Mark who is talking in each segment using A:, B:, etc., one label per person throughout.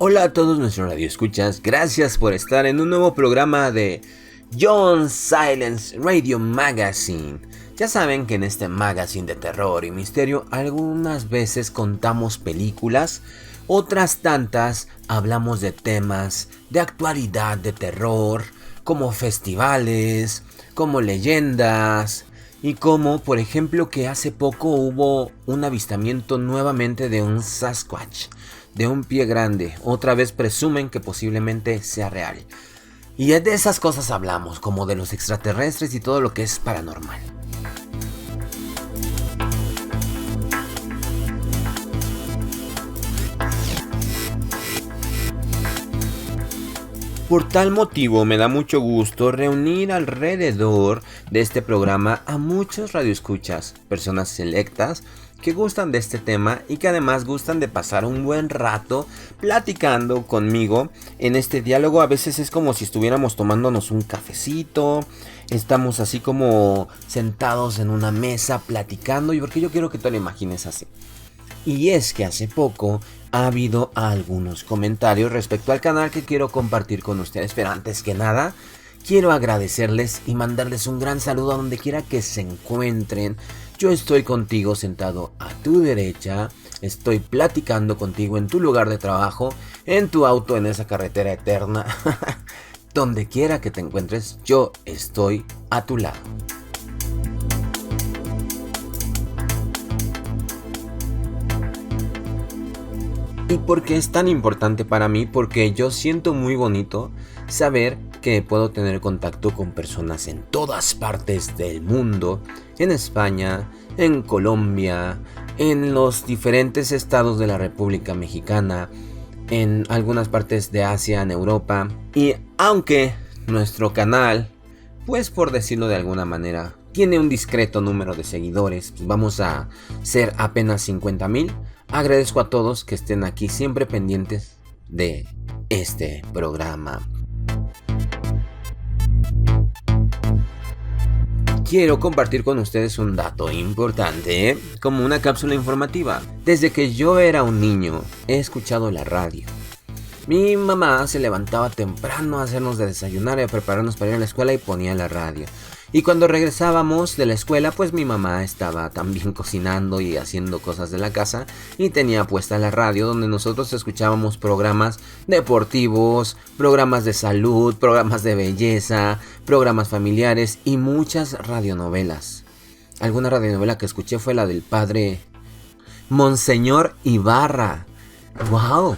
A: Hola a todos nuestros radioescuchas, gracias por estar en un nuevo programa de John Silence Radio Magazine. Ya saben que en este magazine de terror y misterio algunas veces contamos películas, otras tantas hablamos de temas de actualidad de terror, como festivales, como leyendas y como por ejemplo que hace poco hubo un avistamiento nuevamente de un Sasquatch, de un pie grande. Otra vez presumen que posiblemente sea real. Y de esas cosas hablamos, como de los extraterrestres y todo lo que es paranormal. Por tal motivo me da mucho gusto reunir alrededor de este programa a muchos radioescuchas, personas selectas que gustan de este tema y que además gustan de pasar un buen rato platicando conmigo en este diálogo. A veces es como si estuviéramos tomándonos un cafecito, estamos así como sentados en una mesa platicando, y porque yo quiero que te lo imagines así. Y es que hace poco ha habido algunos comentarios respecto al canal que quiero compartir con ustedes, pero antes que nada quiero agradecerles y mandarles un gran saludo a donde quiera que se encuentren. Yo estoy contigo sentado a tu derecha, estoy platicando contigo en tu lugar de trabajo, en tu auto, en esa carretera eterna. Donde quiera que te encuentres, yo estoy a tu lado. ¿Y por qué es tan importante para mí? Porque yo siento muy bonito saber que puedo tener contacto con personas en todas partes del mundo, en España, en Colombia, en los diferentes estados de la República Mexicana, en algunas partes de Asia, en Europa. Y aunque nuestro canal, pues por decirlo de alguna manera, tiene un discreto número de seguidores, pues vamos a ser apenas 50,000. Agradezco a todos que estén aquí siempre pendientes de este programa. Quiero compartir con ustedes un dato importante, como una cápsula informativa. Desde que yo era un niño, he escuchado la radio. Mi mamá se levantaba temprano a hacernos de desayunar y a prepararnos para ir a la escuela y ponía la radio. Y cuando regresábamos de la escuela, pues mi mamá estaba también cocinando y haciendo cosas de la casa y tenía puesta la radio, donde nosotros escuchábamos programas deportivos, programas de salud, programas de belleza, programas familiares y muchas radionovelas. Alguna radionovela que escuché fue la del padre Monseñor Ibarra. ¡Wow!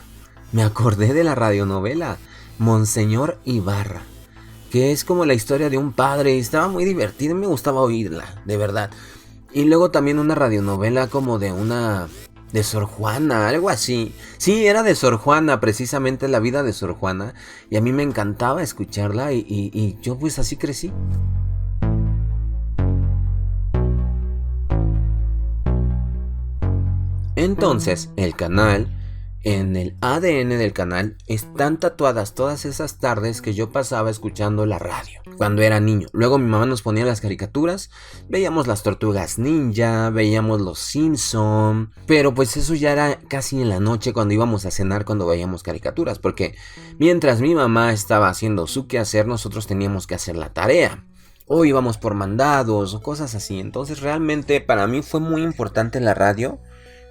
A: Me acordé de la radionovela Monseñor Ibarra, que es como la historia de un padre, y estaba muy divertida, me gustaba oírla, de verdad. Y luego también una radionovela como de Sor Juana, algo así. Sí, era de Sor Juana, precisamente la vida de Sor Juana, y a mí me encantaba escucharla y yo pues así crecí. Entonces, el canal, en el ADN del canal, están tatuadas todas esas tardes que yo pasaba escuchando la radio cuando era niño. Luego mi mamá nos ponía las caricaturas, veíamos las Tortugas Ninja, veíamos los Simpson, pero pues eso ya era casi en la noche cuando íbamos a cenar, cuando veíamos caricaturas, porque mientras mi mamá estaba haciendo su quehacer, nosotros teníamos que hacer la tarea. O íbamos por mandados o cosas así. Entonces realmente para mí fue muy importante la radio.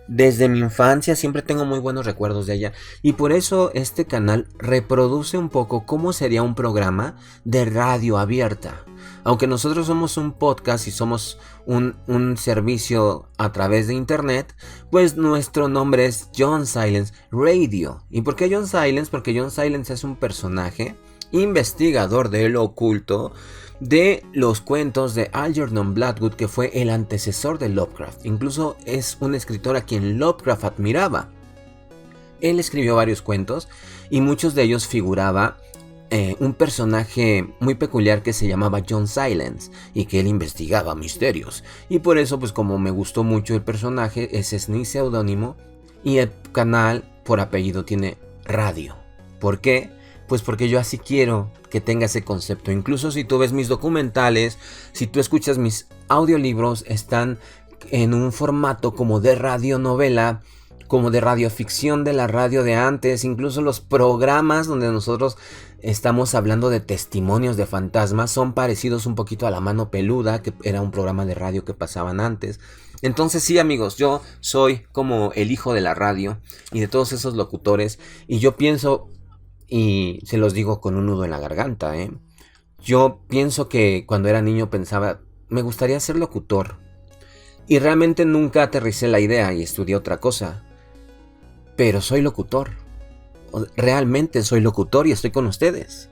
A: Desde mi infancia siempre tengo muy buenos recuerdos de ella, y por eso este canal reproduce un poco cómo sería un programa de radio abierta. Aunque nosotros somos un podcast y somos un servicio a través de internet, pues nuestro nombre es John Silence Radio. ¿Y por qué John Silence? Porque John Silence es un personaje investigador de lo oculto, de los cuentos de Algernon Blackwood, que fue el antecesor de Lovecraft. Incluso es un escritor a quien Lovecraft admiraba. Él escribió varios cuentos y muchos de ellos figuraba un personaje muy peculiar que se llamaba John Silence y que él investigaba misterios. Y por eso, pues como me gustó mucho el personaje, ese es mi seudónimo, y el canal por apellido tiene radio. ¿Por qué? Pues porque yo así quiero que tenga ese concepto. Incluso si tú ves mis documentales, si tú escuchas mis audiolibros, están en un formato como de radionovela como de radioficción de la radio de antes, incluso los programas donde nosotros estamos hablando de testimonios de fantasmas son parecidos un poquito a La Mano Peluda, que era un programa de radio que pasaban antes. Entonces sí, amigos, yo soy como el hijo de la radio y de todos esos locutores, y yo pienso, y se los digo con un nudo en la garganta, yo pienso que cuando era niño pensaba, me gustaría ser locutor, y realmente nunca aterricé la idea y estudié otra cosa. Pero soy locutor. Realmente soy locutor y estoy con ustedes.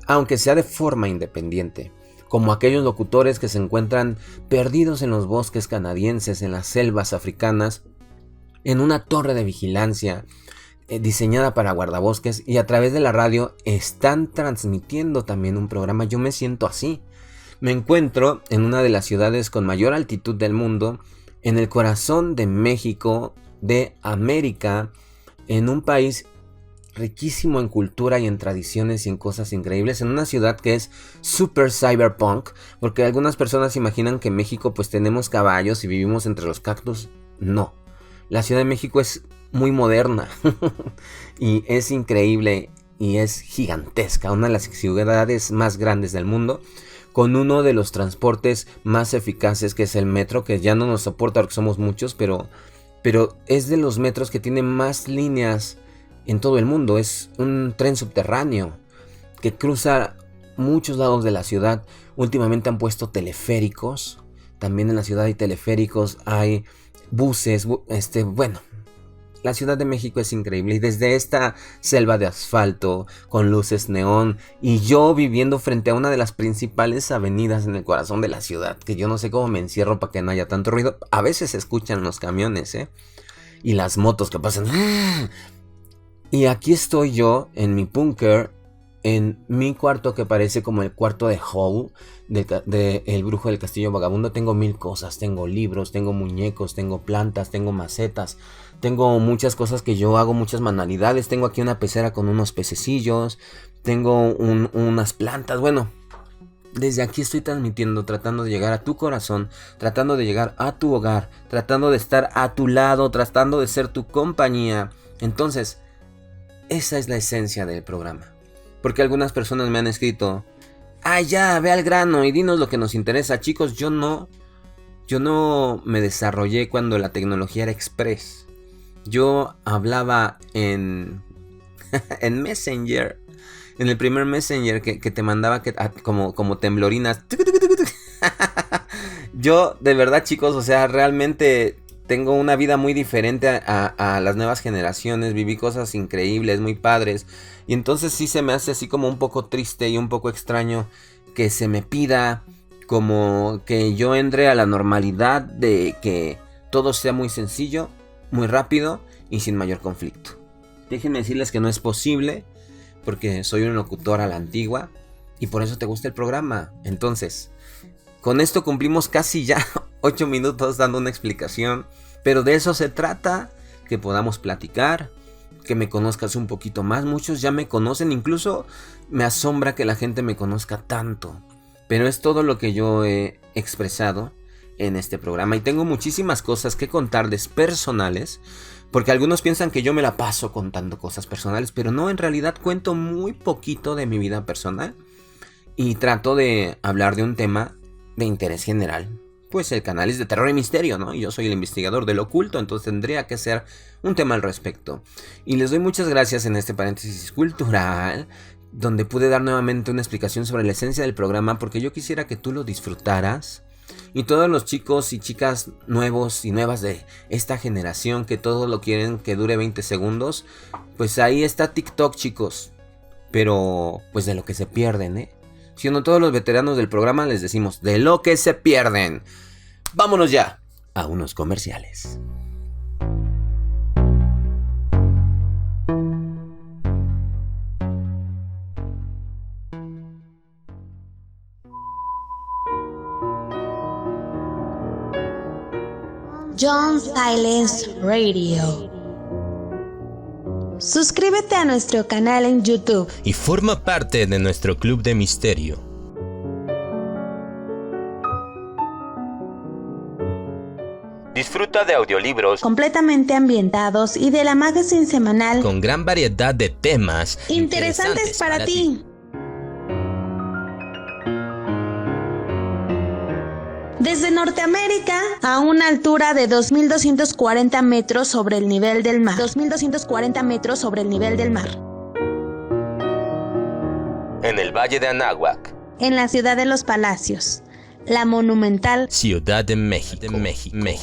A: Aunque sea de forma independiente. Como aquellos locutores que se encuentran perdidos en los bosques canadienses, en las selvas africanas, en una torre de vigilancia diseñada para guardabosques, y a través de la radio están transmitiendo también un programa. Yo me siento así. Me encuentro en una de las ciudades con mayor altitud del mundo, en el corazón de México, de América, en un país riquísimo en cultura y en tradiciones y en cosas increíbles, en una ciudad que es super cyberpunk, porque algunas personas imaginan que en México pues tenemos caballos y vivimos entre los cactus. No, la Ciudad de México es muy moderna y es increíble y es gigantesca, una de las ciudades más grandes del mundo, con uno de los transportes más eficaces, que es el metro, que ya no nos soporta porque somos muchos, pero es de los metros que tiene más líneas en todo el mundo. Es un tren subterráneo que cruza muchos lados de la ciudad. Últimamente han puesto teleféricos. También en la ciudad hay teleféricos, hay buses. Bueno, la Ciudad de México es increíble. Y desde esta selva de asfalto, con luces neón, y yo viviendo frente a una de las principales avenidas en el corazón de la ciudad, que yo no sé cómo me encierro para que no haya tanto ruido. A veces se escuchan los camiones, y las motos que pasan. Y aquí estoy yo en mi búnker, en mi cuarto que parece como el cuarto de Howl, de El Brujo del Castillo Vagabundo. Tengo 1000 cosas, tengo libros, tengo muñecos, tengo plantas, tengo macetas, tengo muchas cosas que yo hago, muchas manualidades. Tengo aquí una pecera con unos pececillos, tengo unas plantas. Bueno, desde aquí estoy transmitiendo, tratando de llegar a tu corazón, tratando de llegar a tu hogar, tratando de estar a tu lado, tratando de ser tu compañía. Entonces, esa es la esencia del programa. Porque algunas personas me han escrito, ya, ve al grano y dinos lo que nos interesa. Chicos, yo no me desarrollé cuando la tecnología era express. Yo hablaba en Messenger, en el primer Messenger que te mandaba como temblorinas. Yo, de verdad, chicos, o sea, realmente tengo una vida muy diferente a las nuevas generaciones. Viví cosas increíbles, muy padres. Y entonces sí se me hace así como un poco triste y un poco extraño que se me pida como que yo entre a la normalidad de que todo sea muy sencillo, muy rápido y sin mayor conflicto. Déjenme decirles que no es posible, porque soy un locutor a la antigua y por eso te gusta el programa. Entonces, con esto cumplimos casi ya 8 minutos dando una explicación, pero de eso se trata, que podamos platicar, que me conozcas un poquito más. Muchos ya me conocen, incluso me asombra que la gente me conozca tanto, pero es todo lo que yo he expresado en este programa y tengo muchísimas cosas que contarles personales, porque algunos piensan que yo me la paso contando cosas personales, pero no, en realidad cuento muy poquito de mi vida personal y trato de hablar de un tema de interés general. Pues el canal es de terror y misterio, ¿no? Y yo soy el investigador del oculto, entonces tendría que ser un tema al respecto. Y les doy muchas gracias en este paréntesis cultural, donde pude dar nuevamente una explicación sobre la esencia del programa, porque yo quisiera que tú lo disfrutaras. Y todos los chicos y chicas nuevos y nuevas de esta generación que todo lo quieren que dure 20 segundos, pues ahí está TikTok, chicos. Pero pues de lo que se pierden, Siendo todos los veteranos del programa les decimos, de lo que se pierden. Vámonos ya a unos comerciales.
B: John Silence Radio. Suscríbete a nuestro canal en YouTube
C: y forma parte de nuestro club de misterio.
D: Disfruta
C: Disfruta de audiolibros
B: completamente ambientados y de la magazine semanal
C: con gran variedad de temas
B: interesantes para ti. Desde Norteamérica a una altura de 2.240 metros sobre el nivel del mar. 2.240 metros sobre el nivel del mar.
C: En el Valle de Anáhuac,
B: En la ciudad de los Palacios, la monumental
C: Ciudad de México.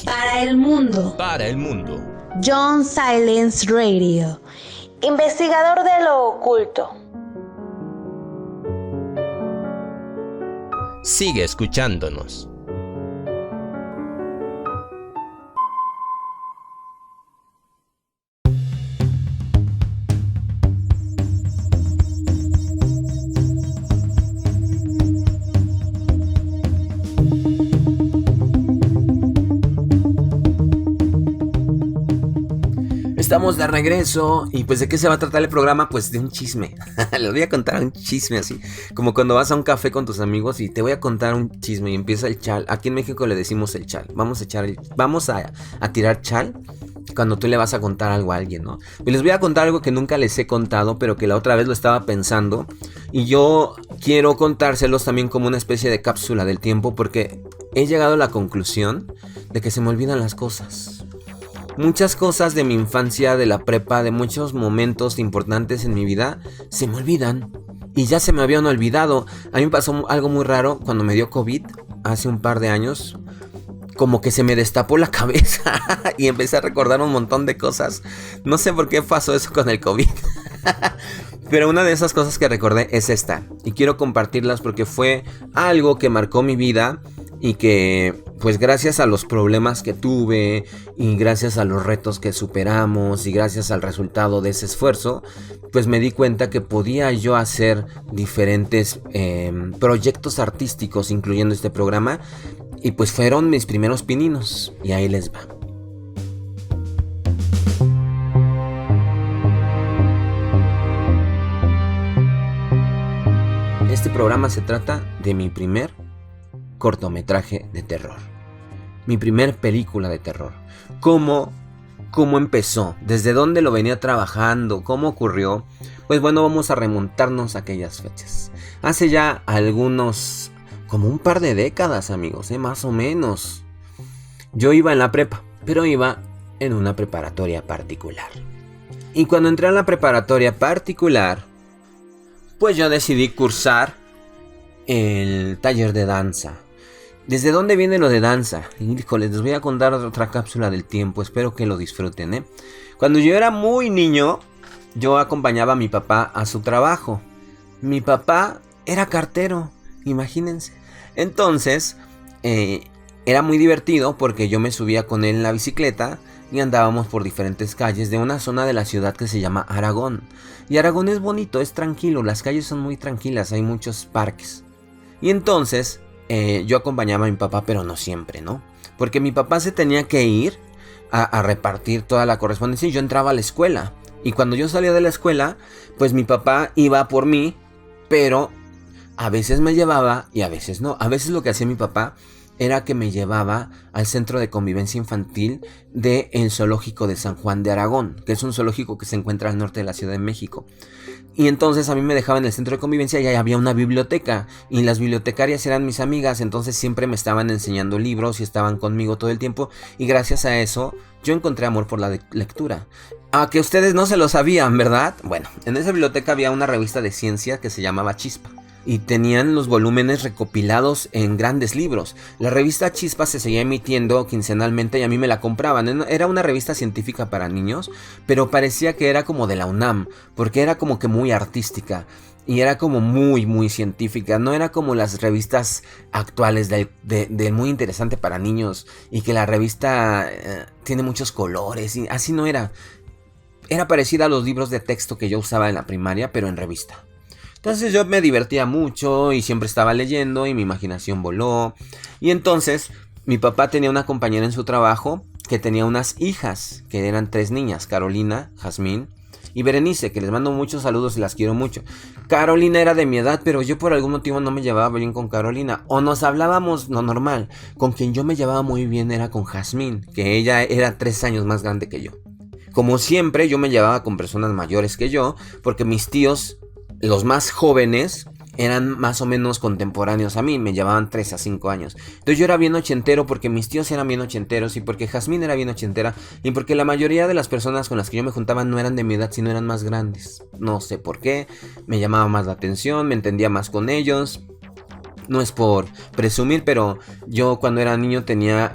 B: para el mundo,
C: Para el mundo.
B: John Silence Radio, investigador de lo oculto.
C: Sigue escuchándonos.
A: Estamos de regreso y pues ¿de qué se va a tratar el programa? Pues de un chisme. Les voy a contar un chisme así, como cuando vas a un café con tus amigos y te voy a contar un chisme y empieza el chal. Aquí en México le decimos el chal. Vamos a tirar chal cuando tú le vas a contar algo a alguien, ¿no? Y les voy a contar algo que nunca les he contado, pero que la otra vez lo estaba pensando y yo quiero contárselos también como una especie de cápsula del tiempo porque he llegado a la conclusión de que se me olvidan las cosas. Muchas cosas de mi infancia, de la prepa, de muchos momentos importantes en mi vida, se me olvidan. Y ya se me habían olvidado. A mí me pasó algo muy raro cuando me dio COVID, hace un par de años. Como que se me destapó la cabeza y empecé a recordar un montón de cosas. No sé por qué pasó eso con el COVID. Pero una de esas cosas que recordé es esta. Y quiero compartirlas porque fue algo que marcó mi vida. Y que pues gracias a los problemas que tuve y gracias a los retos que superamos y gracias al resultado de ese esfuerzo, pues me di cuenta que podía yo hacer diferentes proyectos artísticos, incluyendo este programa, y pues fueron mis primeros pininos, y ahí les va. Este programa se trata de mi primer cortometraje de terror. Mi primer película de terror. ¿Cómo empezó? ¿Desde dónde lo venía trabajando? ¿Cómo ocurrió? Pues bueno, vamos a remontarnos a aquellas fechas. Hace ya como un par de décadas, amigos, más o menos. Yo iba en la prepa, pero iba en una preparatoria particular. Y cuando entré a la preparatoria particular, pues yo decidí cursar el taller de danza. ¿Desde dónde viene lo de danza? Híjole, les voy a contar otra cápsula del tiempo. Espero que lo disfruten, Cuando yo era muy niño, yo acompañaba a mi papá a su trabajo. Mi papá era cartero, imagínense. Entonces, era muy divertido porque yo me subía con él en la bicicleta y andábamos por diferentes calles de una zona de la ciudad que se llama Aragón. Y Aragón es bonito, es tranquilo, las calles son muy tranquilas, hay muchos parques. Y entonces yo acompañaba a mi papá, pero no siempre, ¿no? Porque mi papá se tenía que ir a repartir toda la correspondencia y yo entraba a la escuela. Y cuando yo salía de la escuela, pues mi papá iba por mí, pero a veces me llevaba y a veces no. A veces lo que hacía mi papá era que me llevaba al centro de convivencia infantil del zoológico de San Juan de Aragón, que es un zoológico que se encuentra al norte de la Ciudad de México. Y entonces a mí me dejaban en el centro de convivencia y ahí había una biblioteca. Y las bibliotecarias eran mis amigas, entonces siempre me estaban enseñando libros y estaban conmigo todo el tiempo. Y gracias a eso yo encontré amor por la lectura. A que ustedes no se lo sabían, ¿verdad? Bueno, en esa biblioteca había una revista de ciencia que se llamaba Chispa. Y tenían los volúmenes recopilados en grandes libros. La revista Chispa se seguía emitiendo quincenalmente y a mí me la compraban. Era una revista científica para niños, pero parecía que era como de la UNAM, porque era como que muy artística y era como muy, muy científica. No era como las revistas actuales del muy interesante para niños y que la revista tiene muchos colores y así no era. Era parecida a los libros de texto que yo usaba en la primaria, pero en revista. Entonces yo me divertía mucho y siempre estaba leyendo y mi imaginación voló. Y entonces mi papá tenía una compañera en su trabajo que tenía unas hijas, que eran 3 niñas, Carolina, Jazmín y Berenice, que les mando muchos saludos y las quiero mucho. Carolina era de mi edad, pero yo por algún motivo no me llevaba bien con Carolina, o nos hablábamos lo normal. Con quien yo me llevaba muy bien era con Jazmín, que ella era 3 años más grande que yo. Como siempre, yo me llevaba con personas mayores que yo, porque mis tíos, los más jóvenes, eran más o menos contemporáneos a mí, me llevaban 3 a 5 años. Entonces yo era bien ochentero porque mis tíos eran bien ochenteros y porque Jazmín era bien ochentera y porque la mayoría de las personas con las que yo me juntaba no eran de mi edad, sino eran más grandes. No sé por qué, me llamaba más la atención, me entendía más con ellos. No es por presumir, pero yo cuando era niño tenía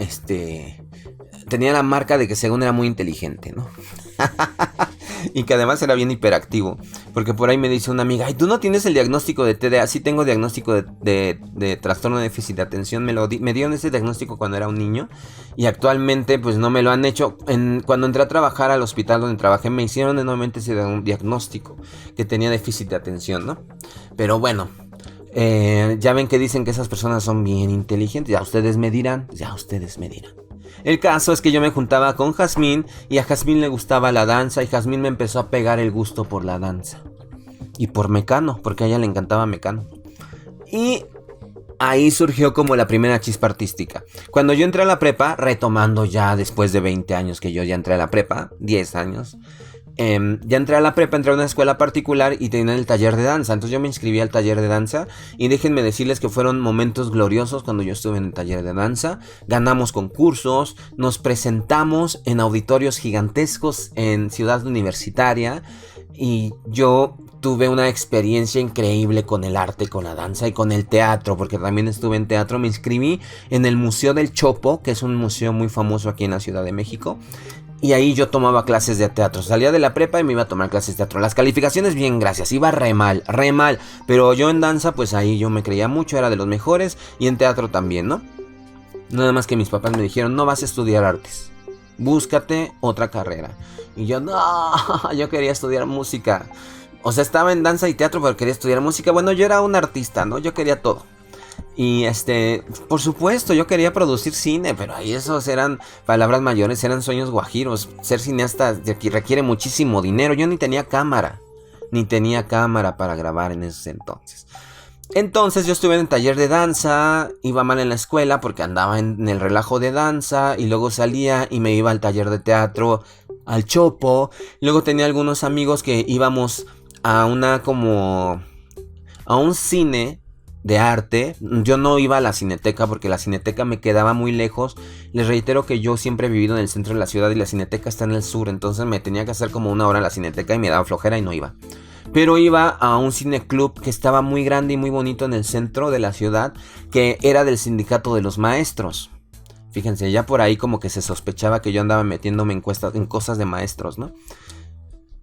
A: la marca de que según era muy inteligente, ¿no? Y que además era bien hiperactivo. Porque por ahí me dice una amiga, ay, ¿tú no tienes el diagnóstico de TDA? Sí tengo diagnóstico de trastorno de déficit de atención. Me dieron ese diagnóstico cuando era un niño. Y actualmente pues no me lo han hecho. Cuando entré a trabajar al hospital donde trabajé, me hicieron nuevamente ese diagnóstico, que tenía déficit de atención, ¿no? Pero bueno, ya ven que dicen que esas personas son bien inteligentes. Ya ustedes me dirán. El caso es que yo me juntaba con Jazmín y a Jazmín le gustaba la danza y Jazmín me empezó a pegar el gusto por la danza. Y por Mecano, porque a ella le encantaba Mecano. Y ahí surgió como la primera chispa artística. Cuando yo entré a la prepa, retomando ya después de 20 años que yo ya entré a la prepa, 10 años... ya entré a la prepa, entré a una escuela particular y tenía el taller de danza. Entonces yo me inscribí al taller de danza y déjenme decirles que fueron momentos gloriosos cuando yo estuve en el taller de danza. Ganamos concursos, nos presentamos en auditorios gigantescos en Ciudad Universitaria y yo tuve una experiencia increíble con el arte, con la danza y con el teatro, porque también estuve en teatro. Me inscribí en el Museo del Chopo, que es un museo muy famoso aquí en la Ciudad de México. Y ahí yo tomaba clases de teatro. Salía de la prepa y me iba a tomar clases de teatro. Las calificaciones bien, gracias. Iba re mal. Pero yo en danza, pues ahí yo me creía mucho. Era de los mejores. Y en teatro también, ¿no? Nada más que mis papás me dijeron, no vas a estudiar artes. Búscate otra carrera. Y yo, no, yo quería estudiar música. O sea, estaba en danza y teatro, pero quería estudiar música. Bueno, yo era un artista, ¿no? Yo quería todo. Y por supuesto, yo quería producir cine, pero ahí esos eran palabras mayores, eran sueños guajiros. Ser cineasta requiere muchísimo dinero. Yo ni tenía cámara para grabar en esos entonces. Entonces yo estuve en el taller de danza, iba mal en la escuela porque andaba en el relajo de danza y luego salía y me iba al taller de teatro, al Chopo. Luego tenía algunos amigos que íbamos a un cine de arte. Yo no iba a la Cineteca porque la Cineteca me quedaba muy lejos. Les reitero que yo siempre he vivido en el centro de la ciudad y la Cineteca está en el sur, entonces me tenía que hacer como 1 hora a la Cineteca y me daba flojera y no iba. Pero iba a un cineclub que estaba muy grande y muy bonito en el centro de la ciudad, que era del sindicato de los maestros. Fíjense, ya por ahí como que se sospechaba que yo andaba metiéndome en cosas de maestros, ¿no?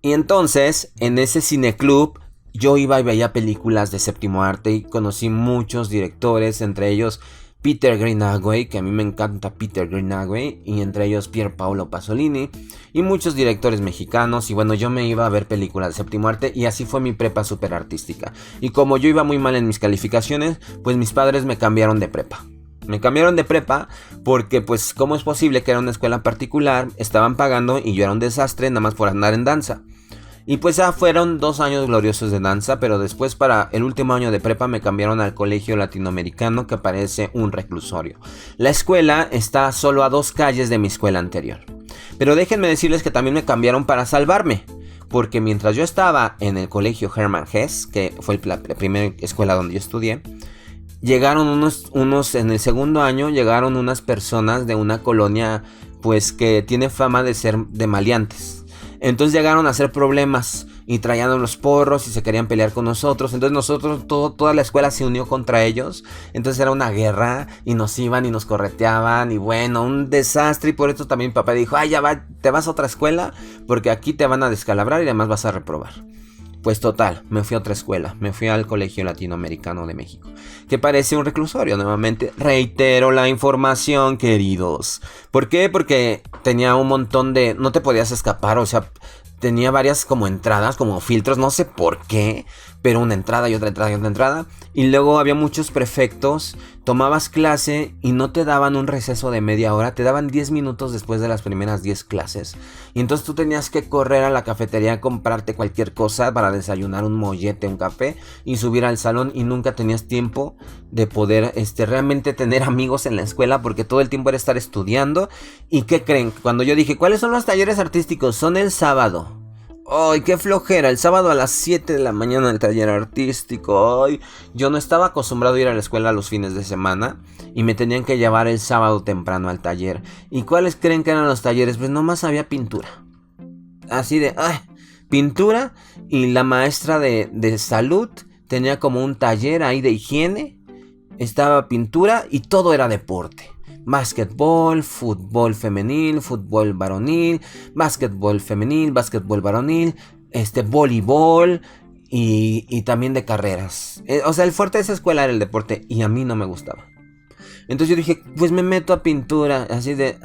A: Y entonces, en ese cineclub yo iba y veía películas de séptimo arte y conocí muchos directores, entre ellos Peter Greenaway, que a mí me encanta Peter Greenaway, y entre ellos Pier Paolo Pasolini, y muchos directores mexicanos. Y bueno, yo me iba a ver películas de séptimo arte y así fue mi prepa súper artística. Y como yo iba muy mal en mis calificaciones, pues mis padres me cambiaron de prepa. Me cambiaron de prepa porque pues cómo es posible que era una escuela particular, estaban pagando y yo era un desastre nada más por andar en danza. Y pues ya fueron 2 años gloriosos de danza, pero después para el último año de prepa me cambiaron al colegio latinoamericano, que parece un reclusorio. La escuela está solo a 2 calles de mi escuela anterior. Pero déjenme decirles que también me cambiaron para salvarme, porque mientras yo estaba en el colegio Hermann Hesse, que fue la primera escuela donde yo estudié, llegaron unos en el segundo año, llegaron unas personas de una colonia pues que tiene fama de ser de maleantes. Entonces llegaron a hacer problemas y traían los porros y se querían pelear con nosotros. Entonces toda la escuela se unió contra ellos. Entonces era una guerra y nos iban y nos correteaban y bueno, un desastre. Y por eso también mi papá dijo, ay, te vas a otra escuela porque aquí te van a descalabrar y además vas a reprobar. Pues total, me fui a otra escuela, me fui al Colegio Latinoamericano de México, que parece un reclusorio. Nuevamente reitero la información, queridos. ¿Por qué? Porque tenía un montón de... no te podías escapar, o sea, tenía varias como entradas, como filtros, no sé por qué. pero una entrada y otra entrada y otra entrada. Y luego había muchos prefectos, tomabas clase y no te daban un receso de media hora, te daban 10 minutos después de las primeras 10 clases. Y entonces tú tenías que correr a la cafetería a comprarte cualquier cosa para desayunar, un mollete, un café, y subir al salón, y nunca tenías tiempo de poder realmente tener amigos en la escuela, porque todo el tiempo era estar estudiando. ¿Y qué creen? Cuando yo dije, ¿cuáles son los talleres artísticos? Son el sábado. ¡Ay, qué flojera! El sábado a las 7 de la mañana el taller artístico. ¡Ay! Yo no estaba acostumbrado a ir a la escuela los fines de semana y me tenían que llevar el sábado temprano al taller. ¿Y cuáles creen que eran los talleres? Pues nomás había pintura. Así de... ¡ay! Pintura, y la maestra de salud tenía como un taller ahí de higiene. Estaba pintura y todo era deporte. Básquetbol, fútbol femenil, fútbol varonil, básquetbol femenil, básquetbol varonil, voleibol y también de carreras. O sea, el fuerte de esa escuela era el deporte y a mí no me gustaba. Entonces yo dije, pues me meto a pintura, así de,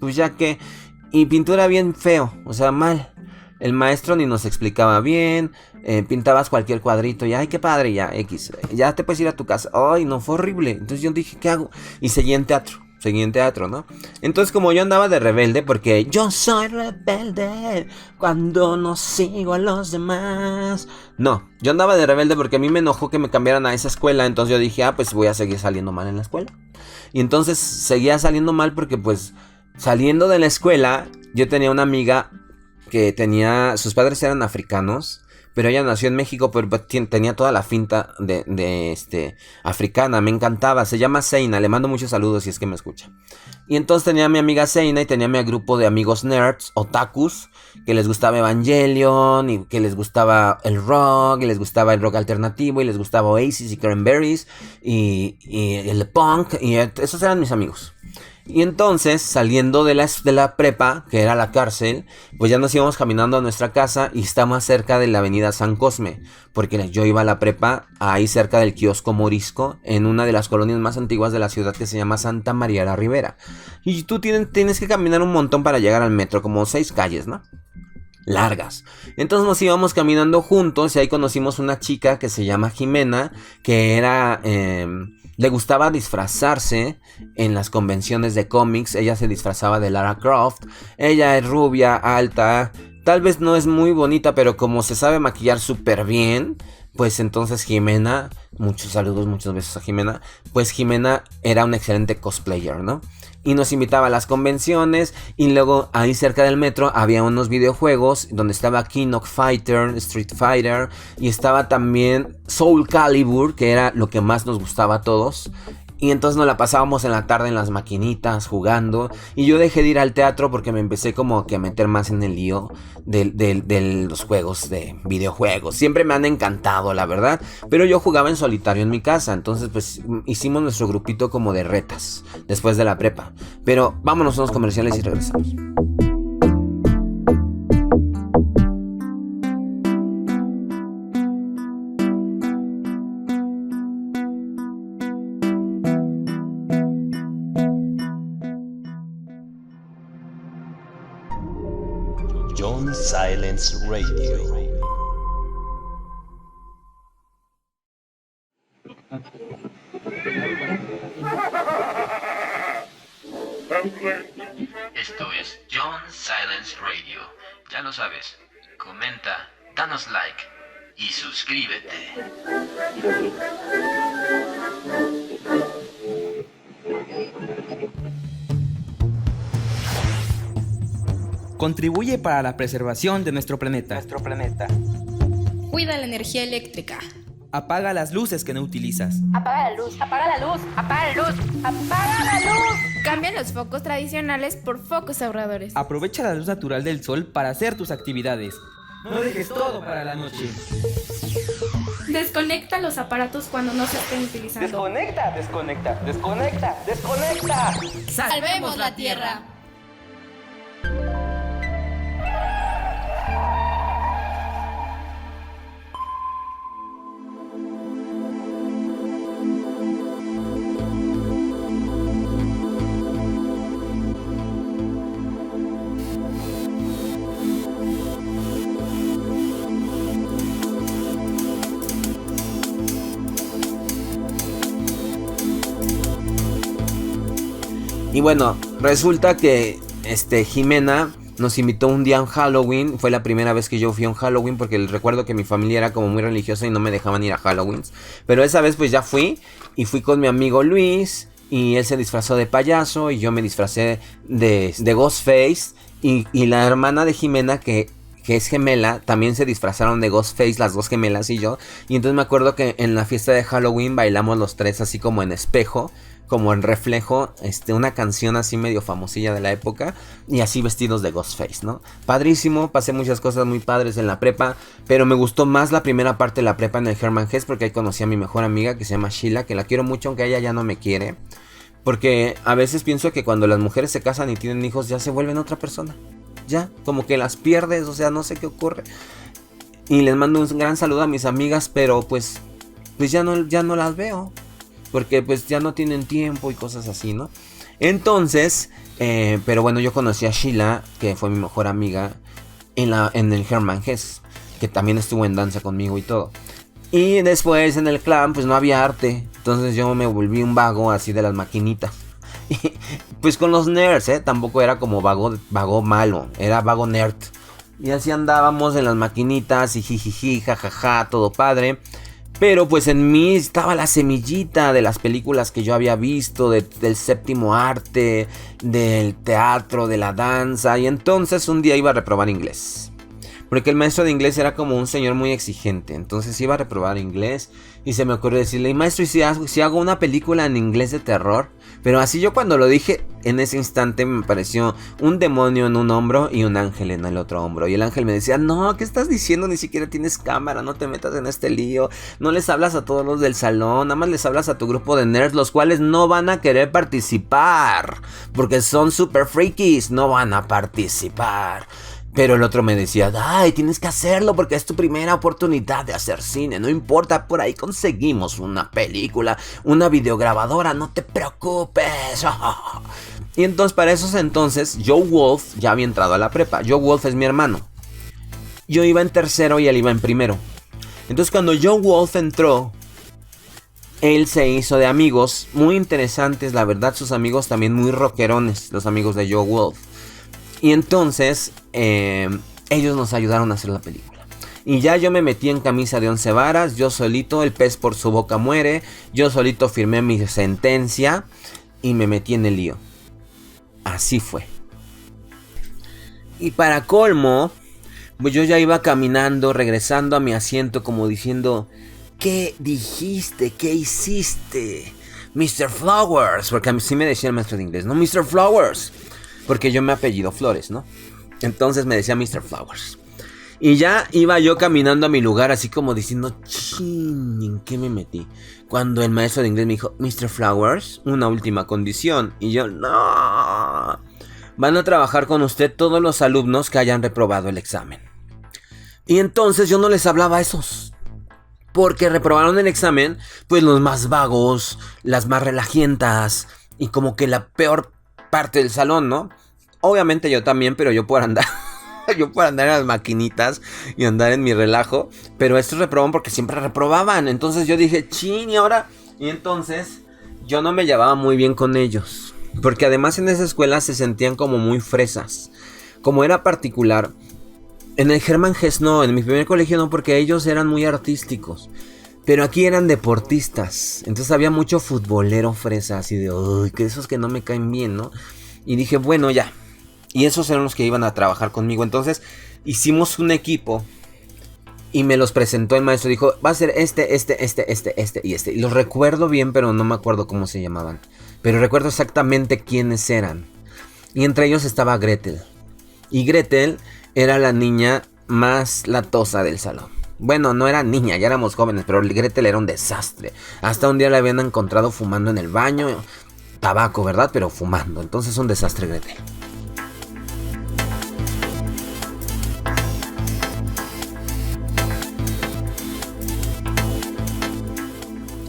A: pues ya que... Y pintura bien feo, o sea, mal. El maestro ni nos explicaba bien, pintabas cualquier cuadrito y ¡ay, qué padre! Ya, X, ya te puedes ir a tu casa. ¡Ay, no, fue horrible! Entonces yo dije, ¿qué hago? Y seguí en teatro, ¿no? Entonces como yo andaba de rebelde, porque yo soy rebelde cuando no sigo a los demás. No, yo andaba de rebelde porque a mí me enojó que me cambiaran a esa escuela. Entonces yo dije, pues voy a seguir saliendo mal en la escuela. Y entonces seguía saliendo mal porque pues saliendo de la escuela yo tenía una amiga que sus padres eran africanos, pero ella nació en México, pero tenía toda la finta de africana, me encantaba, se llama Seina, le mando muchos saludos si es que me escucha. Y entonces tenía a mi amiga Seina y tenía mi grupo de amigos nerds, otakus, que les gustaba Evangelion, y que les gustaba el rock, y les gustaba el rock alternativo, y les gustaba Oasis y Cranberries, y el punk, y esos eran mis amigos. Y entonces, saliendo de la prepa, que era la cárcel, pues ya nos íbamos caminando a nuestra casa y está más cerca de la avenida San Cosme, porque yo iba a la prepa ahí cerca del kiosco Morisco, en una de las colonias más antiguas de la ciudad que se llama Santa María la Ribera. Y tú tienes que caminar un montón para llegar al metro, como 6 calles, ¿no? Largas. Entonces nos íbamos caminando juntos y ahí conocimos una chica que se llama Jimena, que era... le gustaba disfrazarse en las convenciones de cómics. Ella se disfrazaba de Lara Croft. Ella es rubia, alta. Tal vez no es muy bonita, pero como se sabe maquillar súper bien, pues entonces Jimena, muchos saludos, muchos besos a Jimena. Pues Jimena era un excelente cosplayer, ¿no? Y nos invitaba a las convenciones. Y luego ahí cerca del metro había unos videojuegos donde estaba King of Fighter, Street Fighter, y estaba también Soul Calibur, que era lo que más nos gustaba a todos. Y entonces nos la pasábamos en la tarde en las maquinitas jugando. Y yo dejé de ir al teatro porque me empecé como que a meter más en el lío de los juegos, de videojuegos. Siempre me han encantado, la verdad. Pero yo jugaba en solitario en mi casa. Entonces pues hicimos nuestro grupito como de retas después de la prepa. Pero vámonos a unos comerciales y regresamos.
C: John Silence Radio.
A: Esto es John Silence Radio. Ya lo sabes. Comenta, danos like y suscríbete.
D: Contribuye para la preservación de nuestro planeta.
E: Cuida la energía eléctrica.
D: Apaga las luces que no utilizas.
F: Apaga la luz, apaga la luz, apaga la luz, apaga la luz.
E: Cambia los focos tradicionales por focos ahorradores.
D: Aprovecha la luz natural del sol para hacer tus actividades. No dejes todo para la noche.
E: Desconecta los aparatos cuando no se estén utilizando.
D: Desconecta.
E: ¡Salvemos la Tierra!
A: Y bueno, resulta que Jimena nos invitó un día a un Halloween. Fue la primera vez que yo fui a un Halloween, porque recuerdo que mi familia era como muy religiosa y no me dejaban ir a Halloween. Pero esa vez pues ya fui, y fui con mi amigo Luis, y él se disfrazó de payaso y yo me disfracé de Ghostface. Y la hermana de Jimena, que es gemela, también se disfrazaron de Ghostface, las dos gemelas y yo. Y entonces me acuerdo que en la fiesta de Halloween bailamos los tres así como en espejo, como en reflejo, una canción así medio famosilla de la época, y así vestidos de Ghostface, ¿no? Padrísimo, pasé muchas cosas muy padres en la prepa, pero me gustó más la primera parte de la prepa en el Hermann Hesse, porque ahí conocí a mi mejor amiga que se llama Sheila, que la quiero mucho, aunque ella ya no me quiere. Porque a veces pienso que cuando las mujeres se casan y tienen hijos ya se vuelven otra persona. Ya, como que las pierdes, o sea, no sé qué ocurre. Y les mando un gran saludo a mis amigas, pero pues ya no las veo. Porque pues ya no tienen tiempo y cosas así, ¿no? Entonces, pero bueno, yo conocí a Sheila, que fue mi mejor amiga, en el Hermann Hesse, que también estuvo en danza conmigo y todo. Y después en el clan pues no había arte. Entonces yo me volví un vago así de las maquinitas. Y pues con los nerds, tampoco era como vago malo, era vago nerd. Y así andábamos en las maquinitas y jijiji, jajaja, todo padre. Pero pues en mí estaba la semillita de las películas que yo había visto, del séptimo arte, del teatro, de la danza. Y entonces un día iba a reprobar inglés. Porque el maestro de inglés era como un señor muy exigente. Entonces iba a reprobar inglés. Y se me ocurrió decirle, maestro, ¿y si hago una película en inglés de terror? Pero así yo cuando lo dije, en ese instante me pareció un demonio en un hombro y un ángel en el otro hombro. Y el ángel me decía, no, ¿qué estás diciendo? Ni siquiera tienes cámara, no te metas en este lío. No les hablas a todos los del salón, nada más les hablas a tu grupo de nerds, los cuales no van a querer participar. Porque son super freakies, no van a participar. Pero el otro me decía, ay, tienes que hacerlo porque es tu primera oportunidad de hacer cine. No importa, por ahí conseguimos una película, una videograbadora, no te preocupes. Y entonces para esos entonces, Joe Wolf ya había entrado a la prepa. Joe Wolf es mi hermano. Yo iba en tercero y él iba en primero. Entonces cuando Joe Wolf entró, él se hizo de amigos muy interesantes. La verdad, sus amigos también muy rockerones, los amigos de Joe Wolf. Y entonces ellos nos ayudaron a hacer la película. Y ya yo me metí en camisa de 11 varas. Yo solito, el pez por su boca muere. Yo solito firmé mi sentencia y me metí en el lío. Así fue. Y para colmo, pues yo ya iba caminando, regresando a mi asiento, como diciendo, ¿qué dijiste? ¿Qué hiciste? Mr. Flowers. Porque a mí sí me decía el maestro de inglés, ¿no? Mr. Flowers. Porque yo me apellido Flores, ¿no? Entonces me decía Mr. Flowers. Y ya iba yo caminando a mi lugar así como diciendo, chin, ¿en qué me metí? Cuando el maestro de inglés me dijo, Mr. Flowers, una última condición. Y yo, no. Van a trabajar con usted todos los alumnos que hayan reprobado el examen. Y entonces yo no les hablaba a esos. Porque reprobaron el examen, pues los más vagos, las más relajientas y como que la peor parte del salón, ¿no? Obviamente yo también, pero yo por andar en las maquinitas y andar en mi relajo. Pero estos reproban porque siempre reprobaban. Entonces yo dije, chin, ¿y ahora? Y entonces yo no me llevaba muy bien con ellos. Porque además en esa escuela se sentían como muy fresas. Como era particular. En el Hermann Hesse no, en mi primer colegio no, porque ellos eran muy artísticos. Pero aquí eran deportistas. Entonces había mucho futbolero fresa. Así de, uy, que esos que no me caen bien, ¿no? Y dije, bueno, ya. Y esos eran los que iban a trabajar conmigo. Entonces hicimos un equipo. Y me los presentó el maestro. Dijo, va a ser este y este. Y los recuerdo bien, pero no me acuerdo cómo se llamaban. Pero recuerdo exactamente quiénes eran. Y entre ellos estaba Gretel. Y Gretel era la niña más latosa del salón. Bueno, no era niña, ya éramos jóvenes, pero Gretel era un desastre. Hasta un día la habían encontrado fumando en el baño. Tabaco, ¿verdad? Pero fumando. Entonces un desastre Gretel.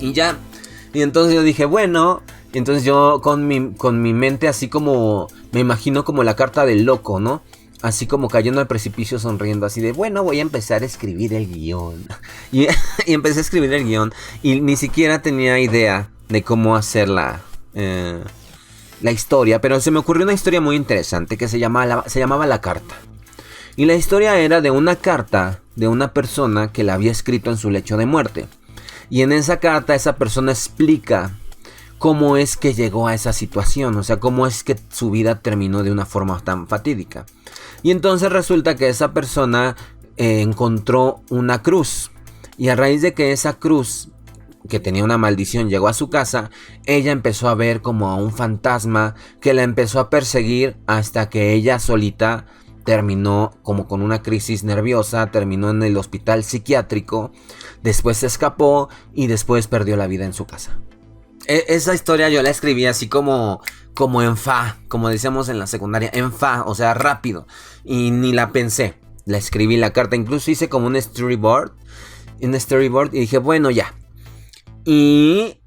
A: Y ya. Y entonces yo dije, bueno. Y entonces yo con mi mente así como, me imagino como la carta del loco, ¿no? Así como cayendo al precipicio sonriendo, así de, bueno, voy a empezar a escribir el guión. Y empecé a escribir el guión y ni siquiera tenía idea de cómo hacer la historia, pero se me ocurrió una historia muy interesante que se llamaba La Carta. Y la historia era de una carta de una persona que la había escrito en su lecho de muerte. Y en esa carta esa persona explica cómo es que llegó a esa situación, o sea, cómo es que su vida terminó de una forma tan fatídica. Y entonces resulta que esa persona encontró una cruz. Y a raíz de que esa cruz, que tenía una maldición, llegó a su casa, ella empezó a ver como a un fantasma que la empezó a perseguir hasta que ella solita terminó como con una crisis nerviosa, terminó en el hospital psiquiátrico, después se escapó y después perdió la vida en su casa. Esa historia yo la escribí así como en fa, como decíamos en la secundaria, en fa, o sea, rápido, y ni la pensé, la escribí la carta, incluso hice como un storyboard y dije, bueno, ya. Y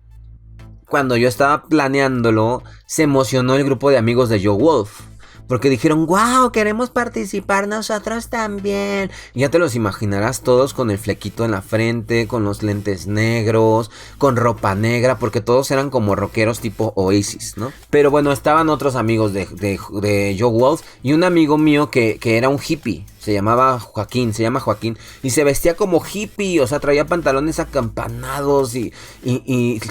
A: cuando yo estaba planeándolo, se emocionó el grupo de amigos de Joe Wolf. Porque dijeron, wow, queremos participar nosotros también. Y ya te los imaginarás todos con el flequito en la frente, con los lentes negros, con ropa negra, porque todos eran como rockeros tipo Oasis, ¿no? Pero bueno, estaban otros amigos de Joe Wolf y un amigo mío que era un hippie. Se llama Joaquín, y se vestía como hippie, o sea, traía pantalones acampanados y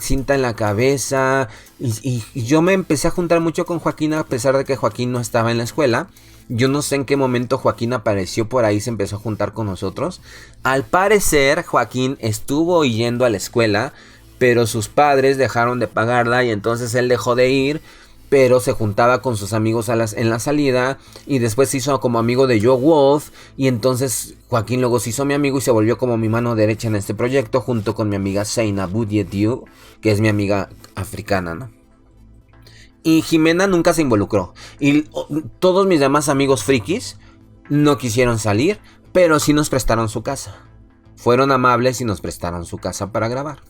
A: cinta en la cabeza, y yo me empecé a juntar mucho con Joaquín a pesar de que Joaquín no estaba en la escuela. Yo no sé en qué momento Joaquín apareció por ahí, se empezó a juntar con nosotros. Al parecer, Joaquín estuvo yendo a la escuela, pero sus padres dejaron de pagarla y entonces él dejó de ir. Pero se juntaba con sus amigos en la salida. Y después se hizo como amigo de Joe Wolf. Y entonces Joaquín luego se hizo mi amigo y se volvió como mi mano derecha en este proyecto. Junto con mi amiga Seina Budiediu, que es mi amiga africana, ¿no? Y Jimena nunca se involucró. Y todos mis demás amigos frikis no quisieron salir, pero sí nos prestaron su casa. Fueron amables y nos prestaron su casa para grabar.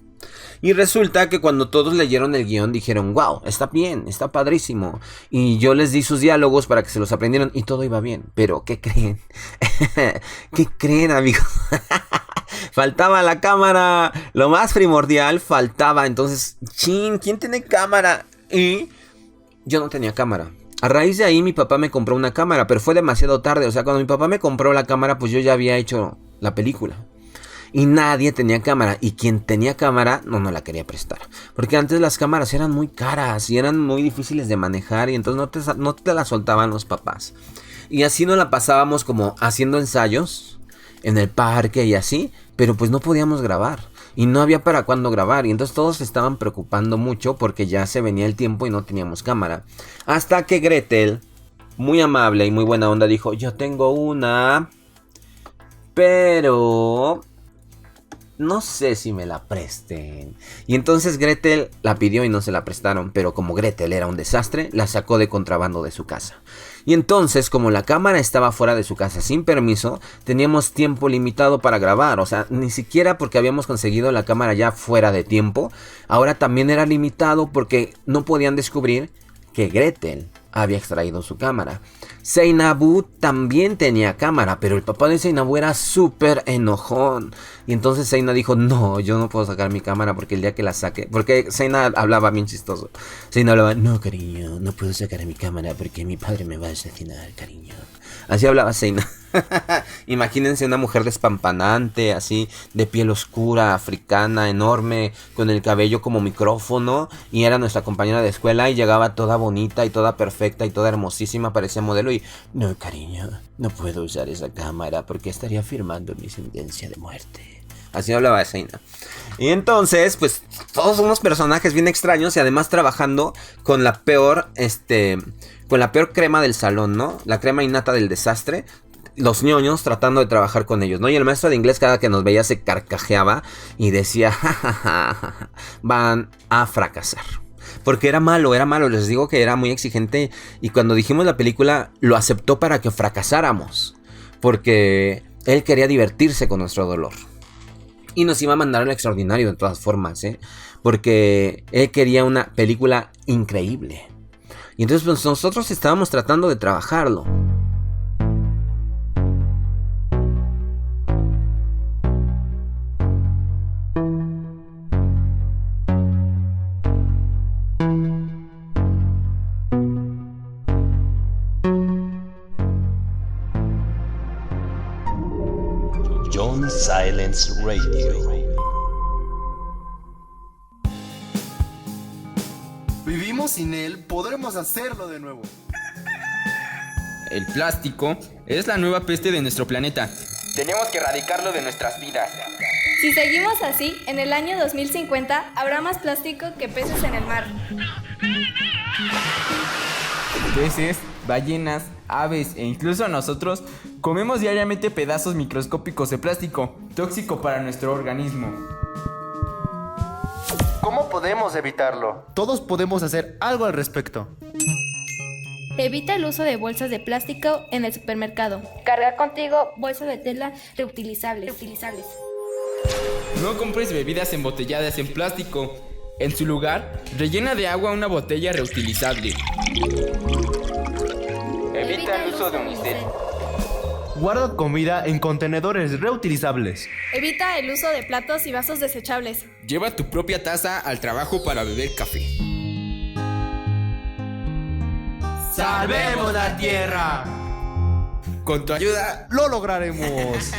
A: Y resulta que cuando todos leyeron el guión dijeron, wow, está bien, está padrísimo. Y yo les di sus diálogos para que se los aprendieran y todo iba bien. Pero, ¿qué creen? ¿Qué creen, amigos? Faltaba la cámara. Lo más primordial faltaba. Entonces, ¿quién tiene cámara? Y yo no tenía cámara. A raíz de ahí mi papá me compró una cámara, pero fue demasiado tarde. O sea, cuando mi papá me compró la cámara, pues yo ya había hecho la película. Y nadie tenía cámara. Y quien tenía cámara no la quería prestar. Porque antes las cámaras eran muy caras y eran muy difíciles de manejar. Y entonces no te las soltaban los papás. Y así nos la pasábamos como haciendo ensayos en el parque y así. Pero pues no podíamos grabar. Y no había para cuándo grabar. Y entonces todos se estaban preocupando mucho porque ya se venía el tiempo y no teníamos cámara. Hasta que Gretel, muy amable y muy buena onda, dijo, yo tengo una, pero no sé si me la presten. Y entonces Gretel la pidió y no se la prestaron. Pero como Gretel era un desastre, la sacó de contrabando de su casa. Y entonces, como la cámara estaba fuera de su casa sin permiso, teníamos tiempo limitado para grabar. O sea, ni siquiera porque habíamos conseguido la cámara ya fuera de tiempo. Ahora también era limitado porque no podían descubrir que Gretel había extraído su cámara. Seinabu también tenía cámara, pero el papá de Seinabu era súper enojón. Y entonces Seina dijo, no, yo no puedo sacar mi cámara porque el día que la saque... Porque Seina hablaba bien chistoso. Seina hablaba, no, cariño, no puedo sacar mi cámara porque mi padre me va a asesinar, cariño. Así hablaba Seina. Imagínense una mujer despampanante, así, de piel oscura, africana, enorme, con el cabello como micrófono. Y era nuestra compañera de escuela y llegaba toda bonita y toda perfecta y toda hermosísima, parecía modelo. Y, no, cariño, no puedo usar esa cámara porque estaría firmando mi sentencia de muerte. Así hablaba Seina. Y entonces, pues, todos somos personajes bien extraños y además trabajando con la peor, con la peor crema del salón, ¿no? La crema innata del desastre. Los ñoños tratando de trabajar con ellos, ¿no? Y el maestro de inglés cada que nos veía se carcajeaba y decía, ja, van a fracasar. Porque era malo, les digo que era muy exigente. Y cuando dijimos la película, lo aceptó para que fracasáramos. Porque él quería divertirse con nuestro dolor. Y nos iba a mandar al extraordinario de todas formas, ¿eh? Porque él quería una película increíble. Y entonces pues, nosotros estábamos tratando de trabajarlo.
C: John Silence Radio.
G: Vivimos sin él, podremos hacerlo de nuevo.
D: El plástico es la nueva peste de nuestro planeta. Tenemos que erradicarlo de nuestras vidas.
E: Si seguimos así, en el año 2050 habrá más plástico que peces en el mar.
D: Peces, ballenas, aves e incluso nosotros comemos diariamente pedazos microscópicos de plástico, tóxico para nuestro organismo.
G: ¿Cómo podemos evitarlo? Todos podemos hacer algo al respecto.
E: Evita el uso de bolsas de plástico en el supermercado. Carga contigo bolsas de tela reutilizables.
D: No compres bebidas embotelladas en plástico. En su lugar, rellena de agua una botella reutilizable. Evita el uso de unicel.
G: Guarda comida en contenedores reutilizables.
E: Evita el uso de platos y vasos desechables.
D: Lleva tu propia taza al trabajo para beber café.
G: ¡Salvemos la tierra!
D: Con tu ayuda,
G: ¡Lo lograremos!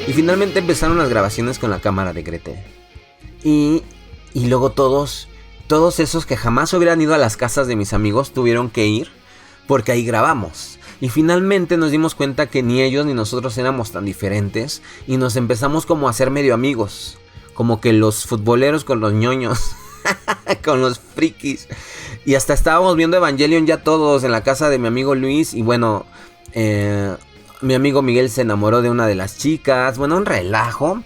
A: Y finalmente empezaron las grabaciones con la cámara de Gretel. Y luego todos esos que jamás hubieran ido a las casas de mis amigos tuvieron que ir porque ahí grabamos. Y finalmente nos dimos cuenta que ni ellos ni nosotros éramos tan diferentes y nos empezamos como a hacer medio amigos. Como que los futboleros con los ñoños, con los frikis. Y hasta estábamos viendo Evangelion ya todos en la casa de mi amigo Luis y bueno... mi amigo Miguel se enamoró de una de las chicas. Bueno, un relajo.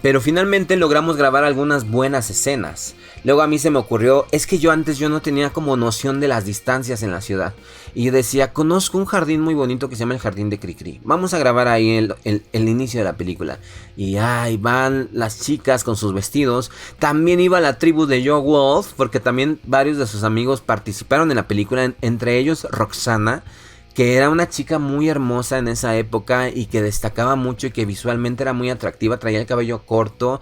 A: Pero finalmente logramos grabar algunas buenas escenas. Luego a mí se me ocurrió, es que yo no tenía como noción de las distancias en la ciudad. Y yo decía, conozco un jardín muy bonito que se llama el Jardín de Cricri. Vamos a grabar ahí el inicio de la película. Y ahí van las chicas con sus vestidos. También iba la tribu de Joe Wolf, porque también varios de sus amigos participaron en la película. Entre ellos Roxana, que era una chica muy hermosa en esa época y que destacaba mucho y que visualmente era muy atractiva, traía el cabello corto,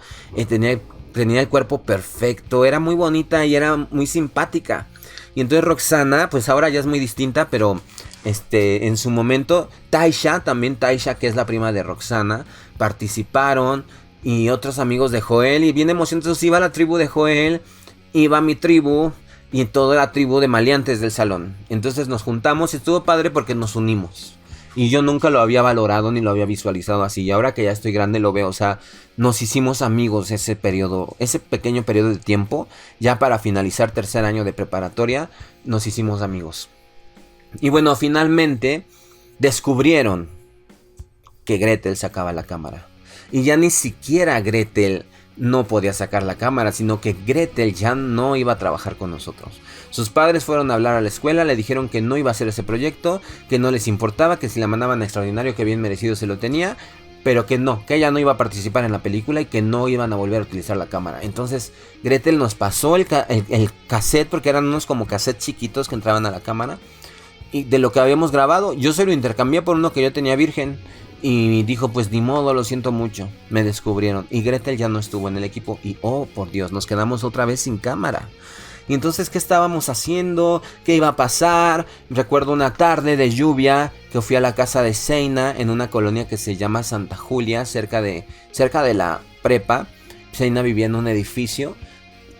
A: tenía el cuerpo perfecto, era muy bonita y era muy simpática. Y entonces Roxana, pues ahora ya es muy distinta, pero en su momento Taisha, que es la prima de Roxana, participaron y otros amigos de Joel y bien emocionados. Entonces iba la tribu de Joel, iba mi tribu y toda la tribu de maleantes del salón. Entonces nos juntamos y estuvo padre porque nos unimos. Y yo nunca lo había valorado ni lo había visualizado así. Y ahora que ya estoy grande lo veo. O sea, nos hicimos amigos ese pequeño periodo de tiempo. Ya para finalizar tercer año de preparatoria, nos hicimos amigos. Y bueno, finalmente descubrieron que Gretel sacaba la cámara. Y ya ni siquiera Gretel no podía sacar la cámara, sino que Gretel ya no iba a trabajar con nosotros. Sus padres fueron a hablar a la escuela, le dijeron que no iba a hacer ese proyecto, que no les importaba, que si la mandaban a extraordinario, que bien merecido se lo tenía, pero que no, que ella no iba a participar en la película y que no iban a volver a utilizar la cámara. Entonces Gretel nos pasó el cassette, porque eran unos como cassettes chiquitos que entraban a la cámara, y de lo que habíamos grabado. Yo se lo intercambié por uno que yo tenía virgen. Y dijo, pues ni modo, lo siento mucho. Me descubrieron. Y Gretel ya no estuvo en el equipo. Y oh, por Dios, nos quedamos otra vez sin cámara. Y entonces, ¿qué estábamos haciendo? ¿Qué iba a pasar? Recuerdo una tarde de lluvia que fui a la casa de Seina en una colonia que se llama Santa Julia, cerca de la prepa. Seina vivía en un edificio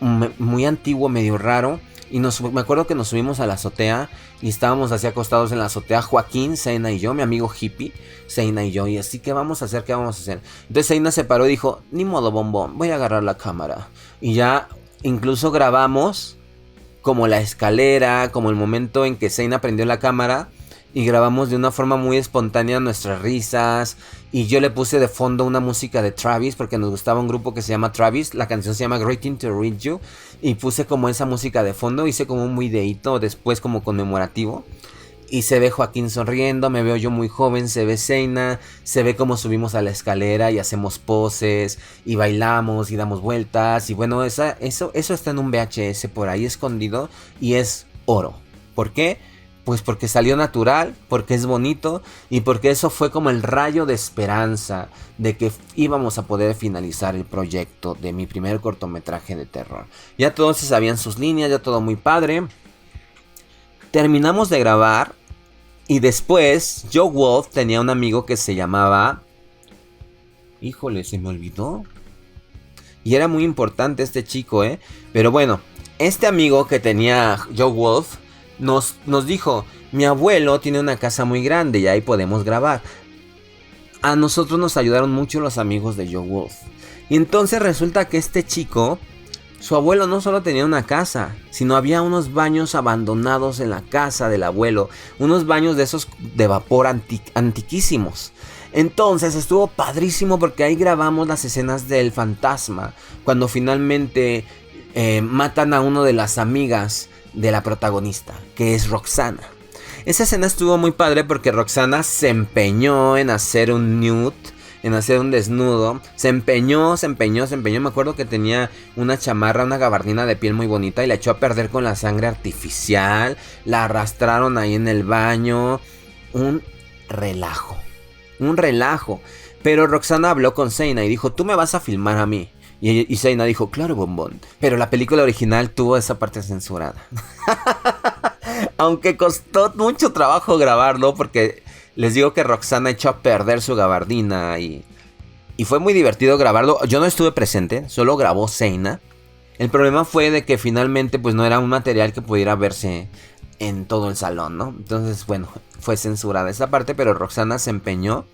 A: muy antiguo, medio raro. Y me acuerdo que nos subimos a la azotea y estábamos así acostados en la azotea, Joaquín, Seina y yo, mi amigo hippie, Seina y yo. Y así, ¿qué vamos a hacer? ¿Qué vamos a hacer? Entonces Seina se paró y dijo, ni modo, bombón, voy a agarrar la cámara. Y ya incluso grabamos como la escalera, como el momento en que Seina prendió la cámara. Y grabamos de una forma muy espontánea nuestras risas. Y yo le puse de fondo una música de Travis, porque nos gustaba un grupo que se llama Travis. La canción se llama Greeting to Read You. Y puse como esa música de fondo. Hice como un videíto después como conmemorativo. Y se ve Joaquín sonriendo, me veo yo muy joven, se ve Zeina, se ve cómo subimos a la escalera y hacemos poses y bailamos y damos vueltas. Y bueno, eso está en un VHS por ahí escondido y es oro. ¿Por qué? Pues porque salió natural, porque es bonito y porque eso fue como el rayo de esperanza de que íbamos a poder finalizar el proyecto de mi primer cortometraje de terror. Ya todos se sabían sus líneas, ya todo muy padre. Terminamos de grabar y después Joe Wolf tenía un amigo que se llamaba... Híjole, se me olvidó. Y era muy importante este chico, ¿eh? Pero bueno, este amigo que tenía Joe Wolf nos dijo, mi abuelo tiene una casa muy grande y ahí podemos grabar. A nosotros nos ayudaron mucho los amigos de Joe Wolf. Y entonces resulta que este chico, su abuelo no solo tenía una casa, sino había unos baños abandonados en la casa del abuelo. Unos baños de esos de vapor antiquísimos. Entonces estuvo padrísimo porque ahí grabamos las escenas del fantasma. Cuando finalmente matan a una de las amigas de la protagonista, que es Roxana. Esa escena estuvo muy padre porque Roxana se empeñó en hacer un nude, en hacer un desnudo. Se empeñó. Me acuerdo que tenía una chamarra, una gabardina de piel muy bonita y la echó a perder con la sangre artificial. La arrastraron ahí en el baño. Un relajo. Pero Roxana habló con Zeina y dijo, tú me vas a filmar a mí. Y Zeina dijo, claro, bombón. Pero la película original tuvo esa parte censurada. Aunque costó mucho trabajo grabarlo porque les digo que Roxana echó a perder su gabardina y fue muy divertido grabarlo. Yo no estuve presente, solo grabó Zeina. El problema fue de que finalmente pues no era un material que pudiera verse en todo el salón, ¿no? Entonces, bueno, fue censurada esa parte, pero Roxana se empeñó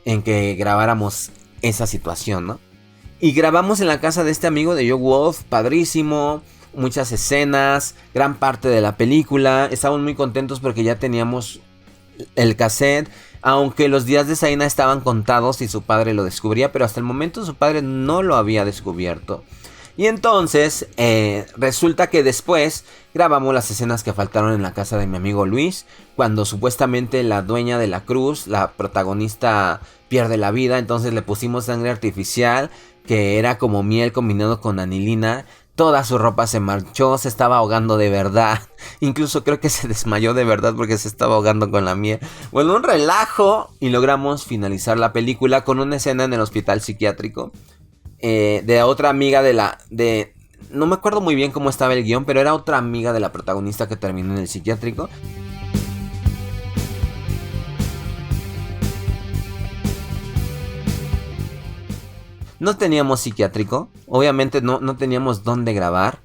A: en que grabáramos esa situación, ¿no? Y grabamos en la casa de este amigo de Joe Wolf, padrísimo, muchas escenas, gran parte de la película. Estábamos muy contentos porque ya teníamos el cassette, aunque los días de Zeina estaban contados y su padre lo descubría, pero hasta el momento su padre no lo había descubierto. Y entonces resulta que después grabamos las escenas que faltaron en la casa de mi amigo Luis, cuando supuestamente la dueña de la cruz, la protagonista, pierde la vida. Entonces le pusimos sangre artificial, que era como miel combinado con anilina. Toda su ropa se marchó, se estaba ahogando de verdad. Incluso creo que se desmayó de verdad porque se estaba ahogando con la miel. Bueno, un relajo. Y logramos finalizar la película con una escena en el hospital psiquiátrico. De otra amiga no me acuerdo muy bien cómo estaba el guión, pero era otra amiga de la protagonista que terminó en el psiquiátrico. No teníamos psiquiátrico, obviamente no teníamos dónde grabar.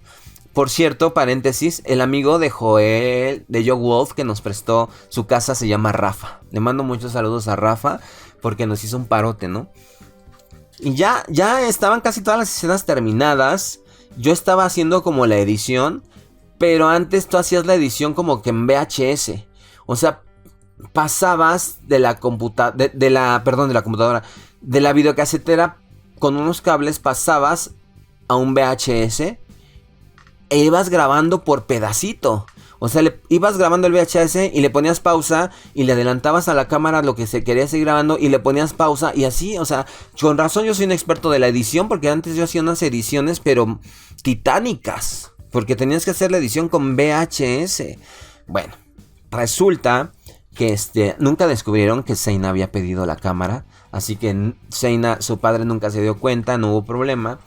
A: Por cierto, paréntesis, el amigo de Joe Wolf que nos prestó su casa se llama Rafa. Le mando muchos saludos a Rafa porque nos hizo un parote, ¿no? Y ya estaban casi todas las escenas terminadas. Yo estaba haciendo como la edición, pero antes tú hacías la edición como que en VHS. O sea, pasabas de la computadora, de la videocasetera con unos cables, pasabas a un VHS e ibas grabando por pedacito. O sea, ibas grabando el VHS y le ponías pausa y le adelantabas a la cámara lo que se quería seguir grabando y le ponías pausa y así, o sea, con razón yo soy un experto de la edición porque antes yo hacía unas ediciones pero titánicas, porque tenías que hacer la edición con VHS. Bueno, resulta que nunca descubrieron que Zeina había pedido la cámara, así que Zeina, su padre nunca se dio cuenta, no hubo problema,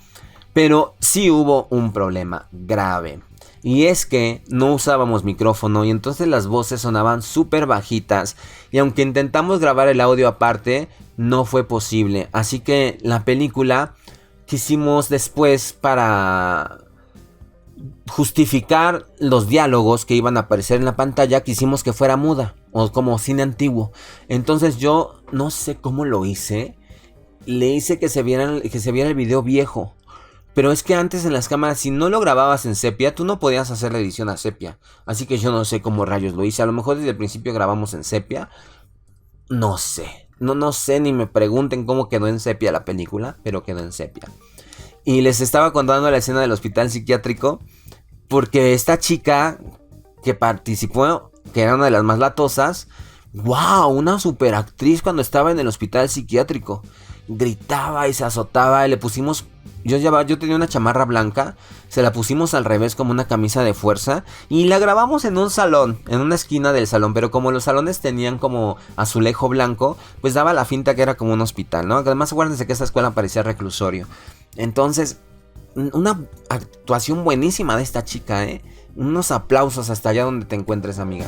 A: pero sí hubo un problema grave. Y es que no usábamos micrófono y entonces las voces sonaban súper bajitas. Y aunque intentamos grabar el audio aparte, no fue posible. Así que la película quisimos después, para justificar los diálogos que iban a aparecer en la pantalla, quisimos que fuera muda o como cine antiguo. Entonces yo no sé cómo lo hice. Le hice que se viera el video viejo. Pero es que antes en las cámaras, si no lo grababas en sepia, tú no podías hacer la edición a sepia. Así que yo no sé cómo rayos lo hice. A lo mejor desde el principio grabamos en sepia. No sé. No sé, ni me pregunten cómo quedó en sepia la película, pero quedó en sepia. Y les estaba contando la escena del hospital psiquiátrico porque esta chica que participó que era una de las más latosas. ¡Wow! Una superactriz cuando estaba en el hospital psiquiátrico. Gritaba y se azotaba y le pusimos... Yo tenía una chamarra blanca, se la pusimos al revés como una camisa de fuerza y la grabamos en un salón, en una esquina del salón, pero como los salones tenían como azulejo blanco, pues daba la finta que era como un hospital, ¿no? Además acuérdense que esta escuela parecía reclusorio. Entonces, una actuación buenísima de esta chica, ¿eh? Unos aplausos hasta allá donde te encuentres, amiga.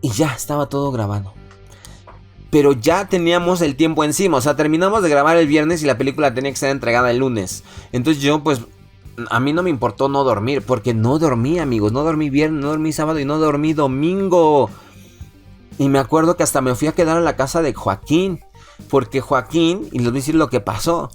A: Y ya estaba todo grabado. Pero ya teníamos el tiempo encima. O sea, terminamos de grabar el viernes y la película tenía que ser entregada el lunes. Entonces yo, pues, a mí no me importó no dormir. Porque no dormí, amigos. No dormí viernes, no dormí sábado y no dormí domingo. Y me acuerdo que hasta me fui a quedar a la casa de Joaquín. Porque Joaquín, y les voy a decir lo que pasó.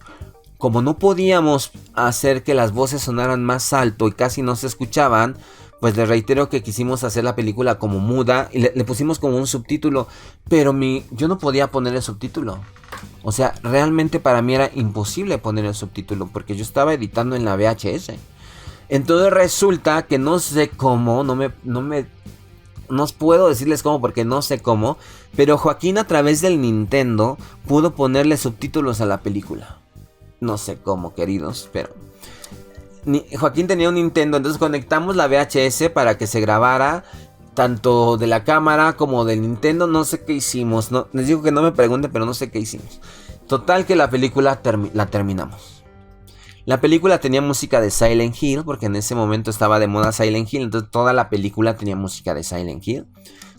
A: Como no podíamos hacer que las voces sonaran más alto y casi no se escuchaban, pues les reitero que quisimos hacer la película como muda y le pusimos como un subtítulo, pero yo no podía poner el subtítulo. O sea, realmente para mí era imposible poner el subtítulo porque yo estaba editando en la VHS. Entonces resulta que no sé cómo, no puedo decirles cómo porque no sé cómo, pero Joaquín a través del Nintendo pudo ponerle subtítulos a la película. No sé cómo, queridos, pero... Joaquín tenía un Nintendo, entonces conectamos la VHS para que se grabara tanto de la cámara como del Nintendo. No sé qué hicimos, no, les digo que no me pregunten, pero no sé qué hicimos. Total que la película la terminamos. La película tenía música de Silent Hill, porque en ese momento estaba de moda Silent Hill, entonces toda la película tenía música de Silent Hill.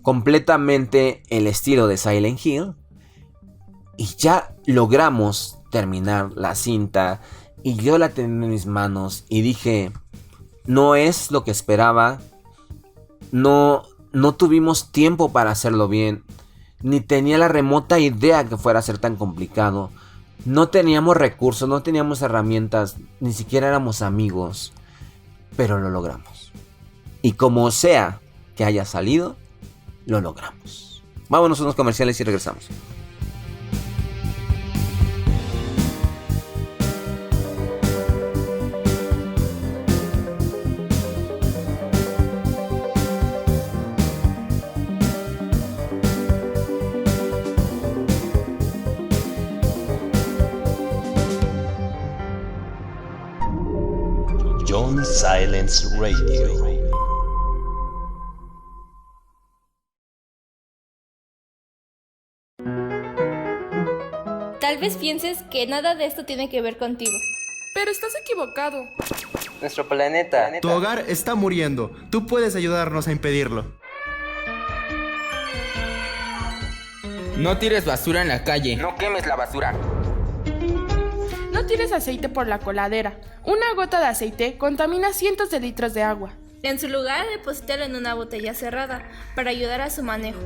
A: Completamente el estilo de Silent Hill. Y ya logramos terminar la cinta. Y yo la tenía en mis manos y dije, no es lo que esperaba, no tuvimos tiempo para hacerlo bien, ni tenía la remota idea que fuera a ser tan complicado, no teníamos recursos, no teníamos herramientas, ni siquiera éramos amigos, pero lo logramos. Y como sea que haya salido, lo logramos. Vámonos a unos comerciales y regresamos.
C: John Silence Radio.
E: Tal vez pienses que nada de esto tiene que ver contigo.
H: Pero estás equivocado.
I: Nuestro planeta.
G: Tu hogar está muriendo. Tú puedes ayudarnos a impedirlo.
D: No tires basura en la calle.
I: No quemes la basura.
H: No tires aceite por la coladera. Una gota de aceite contamina cientos de litros de agua.
E: En su lugar, deposítalo en una botella cerrada para ayudar a su manejo.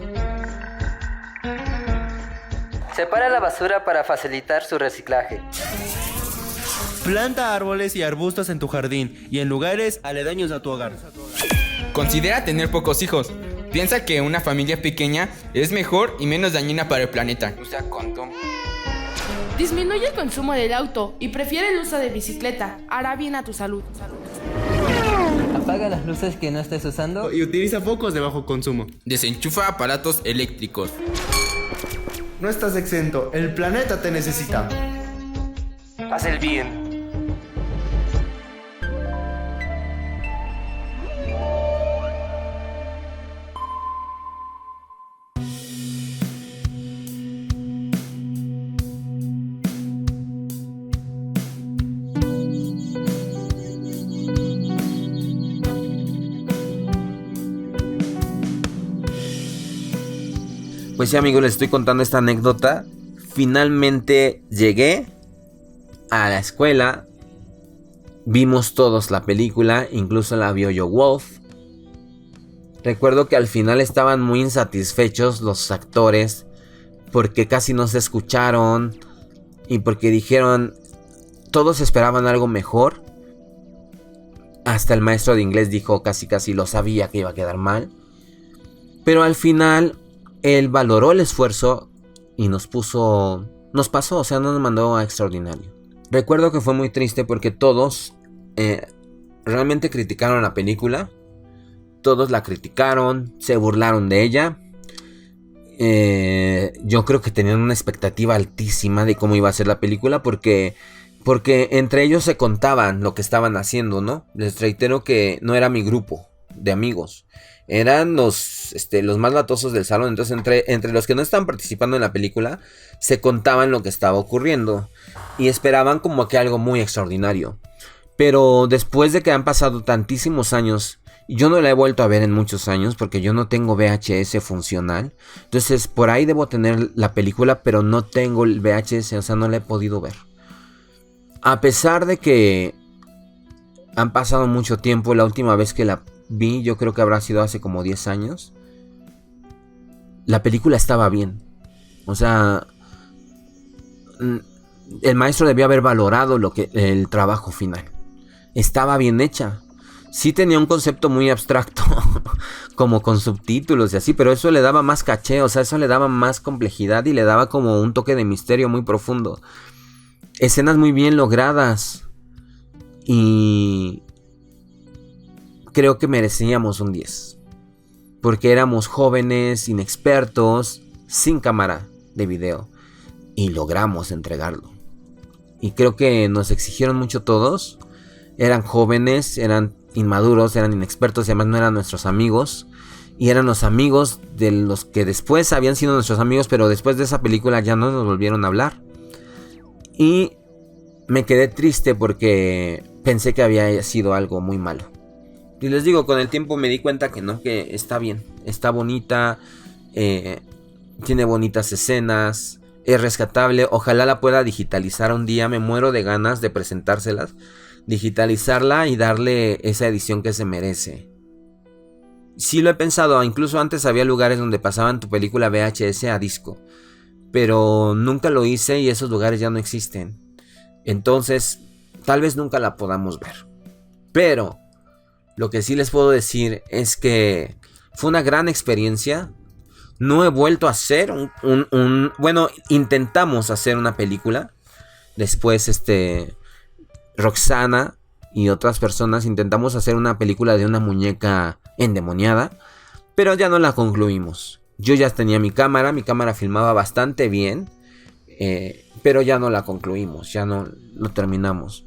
I: Separa la basura para facilitar su reciclaje.
G: Planta árboles y arbustos en tu jardín y en lugares aledaños a tu hogar.
D: Considera tener pocos hijos. Piensa que una familia pequeña es mejor y menos dañina para el planeta.
I: Usa condón.
H: Disminuye el consumo del auto y prefiere el uso de bicicleta. Hará bien a tu salud.
I: Apaga las luces que no estés usando
G: Y utiliza focos de bajo consumo.
D: Desenchufa aparatos eléctricos.
G: No estás exento. El planeta te necesita.
I: Haz el bien.
A: Pues sí, amigos, les estoy contando esta anécdota. Finalmente llegué a la escuela. Vimos todos la película, incluso la vio yo Wolf. Recuerdo que al final estaban muy insatisfechos los actores porque casi no se escucharon y porque dijeron, todos esperaban algo mejor. Hasta el maestro de inglés dijo casi lo sabía que iba a quedar mal. Pero al final él valoró el esfuerzo y nos nos pasó, o sea, no nos mandó a extraordinario. Recuerdo que fue muy triste porque todos realmente criticaron la película. Todos la criticaron, se burlaron de ella. Yo creo que tenían una expectativa altísima de cómo iba a ser la película porque entre ellos se contaban lo que estaban haciendo, ¿no? Les reitero que no era mi grupo de amigos. Eran los más latosos del salón. Entonces entre los que no estaban participando en la película se contaban lo que estaba ocurriendo y esperaban como que algo muy extraordinario. Pero después de que han pasado tantísimos años, yo no la he vuelto a ver en muchos años porque yo no tengo VHS funcional. Entonces por ahí debo tener la película, pero no tengo el VHS, o sea, no la he podido ver. A pesar de que han pasado mucho tiempo, la última vez que la vi, yo creo que habrá sido hace como 10 años. La película estaba bien. O sea, el maestro debió haber valorado el trabajo final. Estaba bien hecha. Sí tenía un concepto muy abstracto, como con subtítulos y así, pero eso le daba más caché, o sea, eso le daba más complejidad y le daba como un toque de misterio muy profundo. Escenas muy bien logradas. Y creo que merecíamos un 10. Porque éramos jóvenes, inexpertos, sin cámara de video. Y logramos entregarlo. Y creo que nos exigieron mucho todos. Eran jóvenes, eran inmaduros, eran inexpertos y además no eran nuestros amigos. Y eran los amigos de los que después habían sido nuestros amigos, pero después de esa película ya no nos volvieron a hablar. Y me quedé triste porque pensé que había sido algo muy malo. Y les digo, con el tiempo me di cuenta que no, que está bien, está bonita, tiene bonitas escenas, es rescatable. Ojalá la pueda digitalizar un día, me muero de ganas de presentárselas, digitalizarla y darle esa edición que se merece. Sí lo he pensado, incluso antes había lugares donde pasaban tu película VHS a disco, pero nunca lo hice y esos lugares ya no existen. Entonces, tal vez nunca la podamos ver. Pero lo que sí les puedo decir es que fue una gran experiencia. No he vuelto a hacer bueno, intentamos hacer una película. Después, Roxana y otras personas intentamos hacer una película de una muñeca endemoniada, pero ya no la concluimos. Yo ya tenía mi cámara filmaba bastante bien, pero ya no la concluimos, ya no lo terminamos.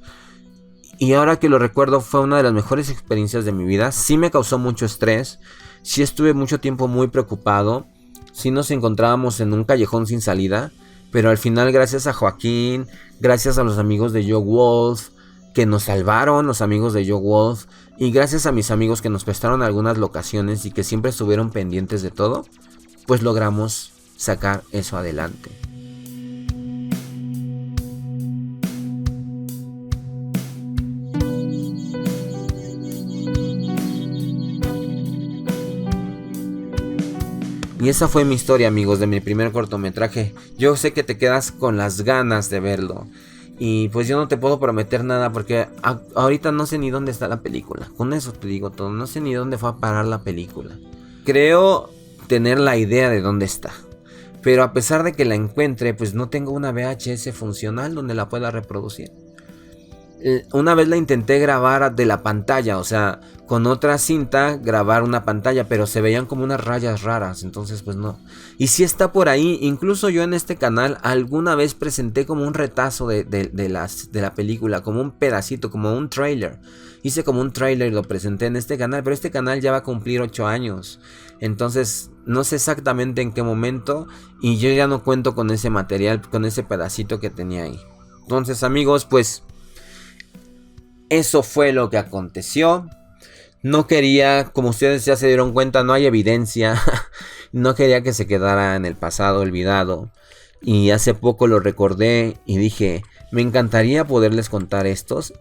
A: Y ahora que lo recuerdo, fue una de las mejores experiencias de mi vida. Sí me causó mucho estrés, sí estuve mucho tiempo muy preocupado, sí nos encontrábamos en un callejón sin salida, pero al final, gracias a Joaquín, gracias a los amigos de Joe Wolf, que nos salvaron, los amigos de Joe Wolf, y gracias a mis amigos que nos prestaron algunas locaciones y que siempre estuvieron pendientes de todo, pues logramos sacar eso adelante. Y esa fue mi historia, amigos, de mi primer cortometraje. Yo sé que te quedas con las ganas de verlo. Y pues yo no te puedo prometer nada porque ahorita no sé ni dónde está la película. Con eso te digo todo, no sé ni dónde fue a parar la película. Creo tener la idea de dónde está. Pero a pesar de que la encuentre, pues no tengo una VHS funcional donde la pueda reproducir. Una vez la intenté grabar de la pantalla, o sea, con otra cinta grabar una pantalla, pero se veían como unas rayas raras, entonces pues no. Y sí está por ahí, incluso yo en este canal alguna vez presenté como un retazo de la película, como un pedacito, como un trailer. Hice como un trailer y lo presenté en este canal, pero este canal ya va a cumplir 8 años. Entonces no sé exactamente en qué momento y yo ya no cuento con ese material, con ese pedacito que tenía ahí. Entonces, amigos, pues eso fue lo que aconteció. No quería, como ustedes ya se dieron cuenta, no hay evidencia. No quería que se quedara en el pasado olvidado. Y hace poco lo recordé y dije, me encantaría poderles contar estos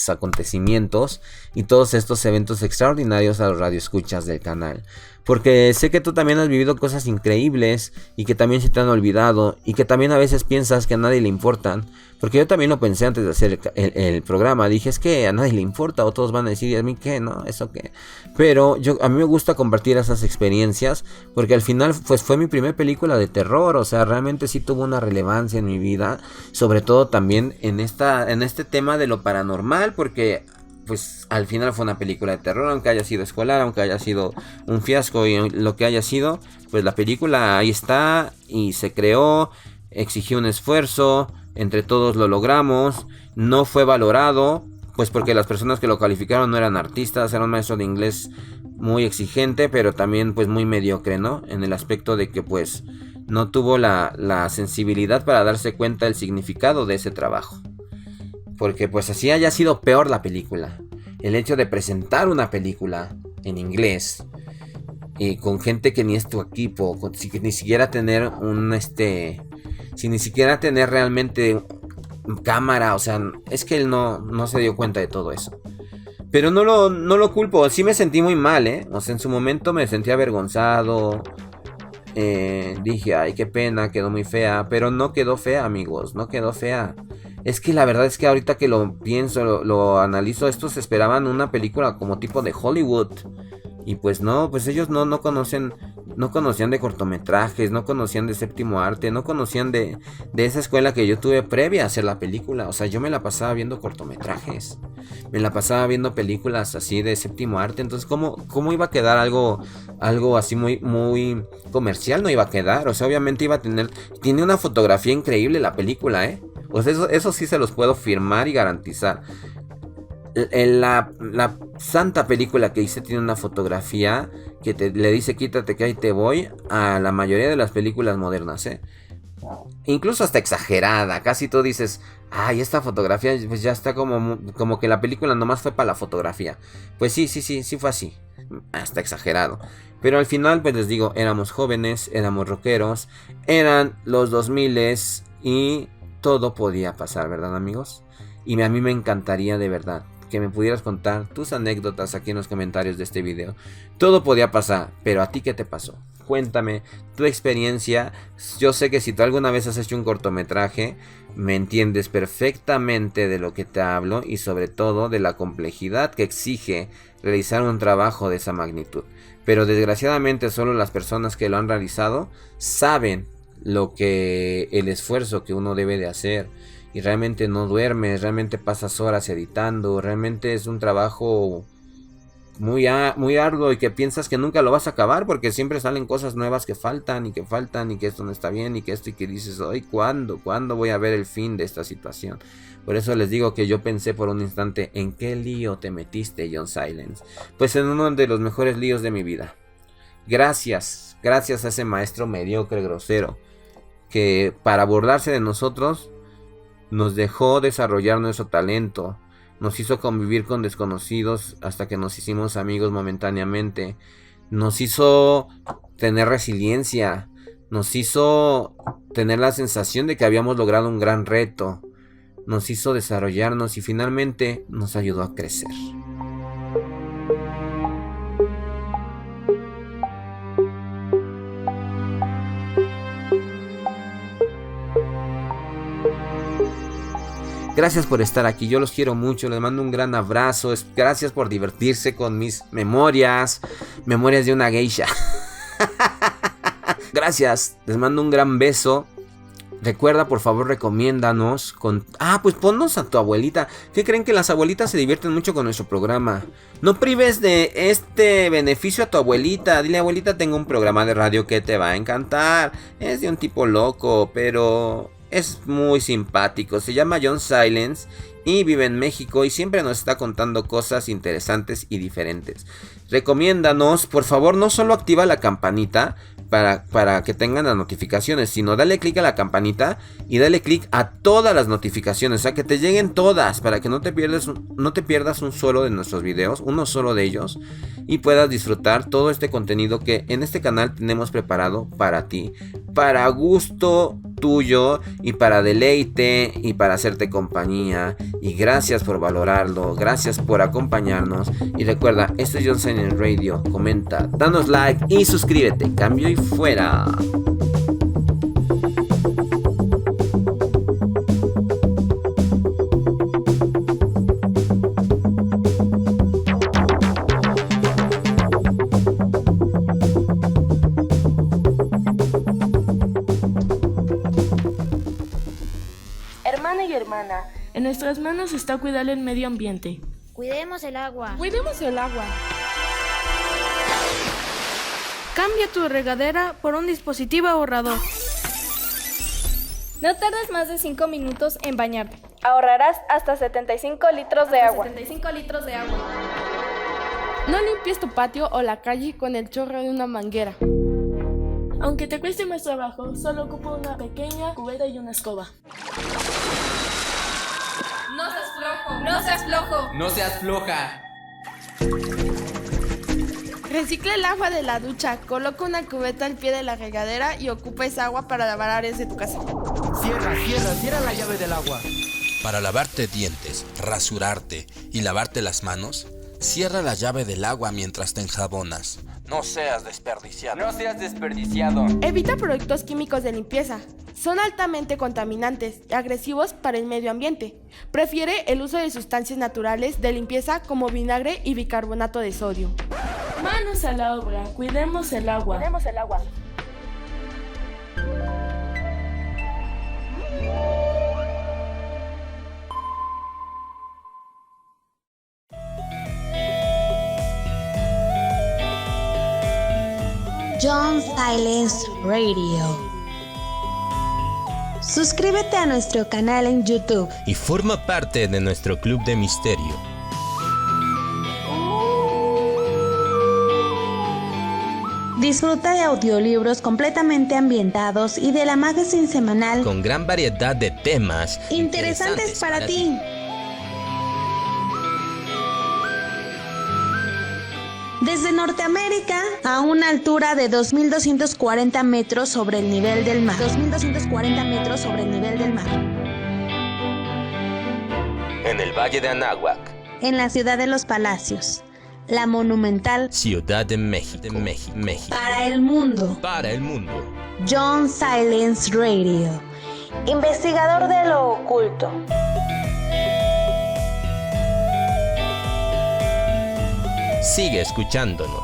A: acontecimientos y todos estos eventos extraordinarios a los radioescuchas del canal. Porque sé que tú también has vivido cosas increíbles y que también se te han olvidado y que también a veces piensas que a nadie le importan, Porque yo también lo pensé antes de hacer el programa. Dije, es que a nadie le importa, o todos van a decir, ¿y a mí qué? ¿No? ¿Eso qué? Pero a mí me gusta compartir esas experiencias, porque al final pues fue mi primera película de terror. O sea, realmente sí tuvo una relevancia en mi vida, sobre todo también en este tema de lo paranormal, porque pues al final fue una película de terror, aunque haya sido escolar, aunque haya sido un fiasco y lo que haya sido, pues la película ahí está y se creó, exigió un esfuerzo, entre todos lo logramos, no fue valorado, pues porque las personas que lo calificaron no eran artistas, era un maestro de inglés muy exigente, pero también pues muy mediocre, ¿no? En el aspecto de que pues no tuvo la sensibilidad para darse cuenta del significado de ese trabajo. Porque pues así haya sido peor la película, el hecho de presentar una película en inglés y con gente que ni es tu equipo, ni siquiera tener sin ni siquiera tener realmente cámara, o sea, es que él no se dio cuenta de todo eso. Pero no lo culpo, sí me sentí muy mal, o sea, en su momento me sentí avergonzado. Dije, ay, qué pena, quedó muy fea. Pero no quedó fea, amigos, no quedó fea. Es que la verdad es que ahorita que lo pienso, lo analizo, estos esperaban una película como tipo de Hollywood. Y pues no, pues ellos no conocían de cortometrajes, no conocían de séptimo arte, no conocían de esa escuela que yo tuve previa a hacer la película. O sea, yo me la pasaba viendo cortometrajes, me la pasaba viendo películas así de séptimo arte. Entonces, ¿cómo iba a quedar algo así muy, muy comercial? No iba a quedar, o sea, obviamente tiene una fotografía increíble la película, O sea, eso sí se los puedo firmar y garantizar. La santa película que hice tiene una fotografía que le dice quítate que ahí te voy a la mayoría de las películas modernas, incluso hasta exagerada, casi tú dices, ay, esta fotografía pues ya está como que la película nomás fue para la fotografía. Pues sí fue así, hasta exagerado. Pero al final pues les digo, éramos jóvenes, éramos rockeros, eran los 2000s y todo podía pasar, ¿verdad, amigos? Y a mí me encantaría de verdad que me pudieras contar tus anécdotas aquí en los comentarios de este video. Todo podía pasar, pero ¿a ti qué te pasó? Cuéntame tu experiencia. Yo sé que si tú alguna vez has hecho un cortometraje, me entiendes perfectamente de lo que te hablo y sobre todo de la complejidad que exige realizar un trabajo de esa magnitud. Pero desgraciadamente solo las personas que lo han realizado saben el esfuerzo que uno debe de hacer. Y realmente no duermes, realmente pasas horas editando, realmente es un trabajo muy arduo y que piensas que nunca lo vas a acabar porque siempre salen cosas nuevas que faltan y que esto no está bien y que esto y que dices, ay, ¿cuándo voy a ver el fin de esta situación? Por eso les digo que yo pensé por un instante, ¿en qué lío te metiste, John Silence? Pues en uno de los mejores líos de mi vida. Gracias a ese maestro mediocre, grosero, que para burlarse de nosotros nos dejó desarrollar nuestro talento, nos hizo convivir con desconocidos hasta que nos hicimos amigos momentáneamente, nos hizo tener resiliencia, nos hizo tener la sensación de que habíamos logrado un gran reto, nos hizo desarrollarnos y finalmente nos ayudó a crecer. Gracias por estar aquí, yo los quiero mucho, les mando un gran abrazo, gracias por divertirse con mis memorias de una geisha. Gracias, les mando un gran beso. Recuerda, por favor, recomiéndanos pues ponnos a tu abuelita. ¿Qué creen? Que las abuelitas se divierten mucho con nuestro programa. No prives de este beneficio a tu abuelita. Dile, abuelita, tengo un programa de radio que te va a encantar. Es de un tipo loco, pero es muy simpático. Se llama John Silence y vive en México y siempre nos está contando cosas interesantes y diferentes. Recomiéndanos, por favor, no solo activa la campanita para que tengan las notificaciones, sino dale click a la campanita y dale click a todas las notificaciones, o sea, que te lleguen todas, para que no te pierdas un solo de nuestros videos, uno solo de ellos, y puedas disfrutar todo este contenido que en este canal tenemos preparado para ti, para gusto tuyo y para deleite y para hacerte compañía. Y gracias por valorarlo, gracias por acompañarnos. Y recuerda, esto es John Silence Radio. Comenta, danos like y suscríbete. Cambio y fuera.
H: y hermana. En nuestras manos está cuidar el medio ambiente.
E: Cuidemos el agua.
H: Cuidemos el agua.
E: Cambia tu regadera por un dispositivo ahorrador. No tardes más de 5 minutos en bañarte. Ahorrarás hasta 75 litros de agua.
H: No limpies tu patio o la calle con el chorro de una manguera. Aunque te cueste más trabajo, solo ocupa una pequeña cubeta y una escoba.
E: No seas flojo. No seas flojo.
D: No seas floja.
H: Recicla el agua de la ducha, coloca una cubeta al pie de la regadera y ocupa esa agua para lavar áreas de tu casa.
G: Cierra la llave del agua.
J: Para lavarte dientes, rasurarte y lavarte las manos, cierra la llave del agua mientras te enjabonas. No seas desperdiciado.
H: Evita productos químicos de limpieza. Son altamente contaminantes y agresivos para el medio ambiente. Prefiere el uso de sustancias naturales de limpieza como vinagre y bicarbonato de sodio. Manos a la obra, cuidemos el agua.
B: John Silence Radio. Suscríbete a nuestro canal en YouTube
J: Y forma parte de nuestro club de misterio.
B: Disfruta de audiolibros completamente ambientados y de la magazine semanal
J: Con gran variedad de temas
B: interesantes para ti. Desde Norteamérica a una altura de 2.240 metros sobre el nivel del mar. 2.240 metros sobre el nivel del mar.
J: En el Valle de Anáhuac,
B: En la ciudad de los Palacios. La monumental
J: Ciudad de México.
B: para el mundo.
J: Para el mundo.
B: John Silence Radio. Investigador de lo oculto.
J: Sigue escuchándonos.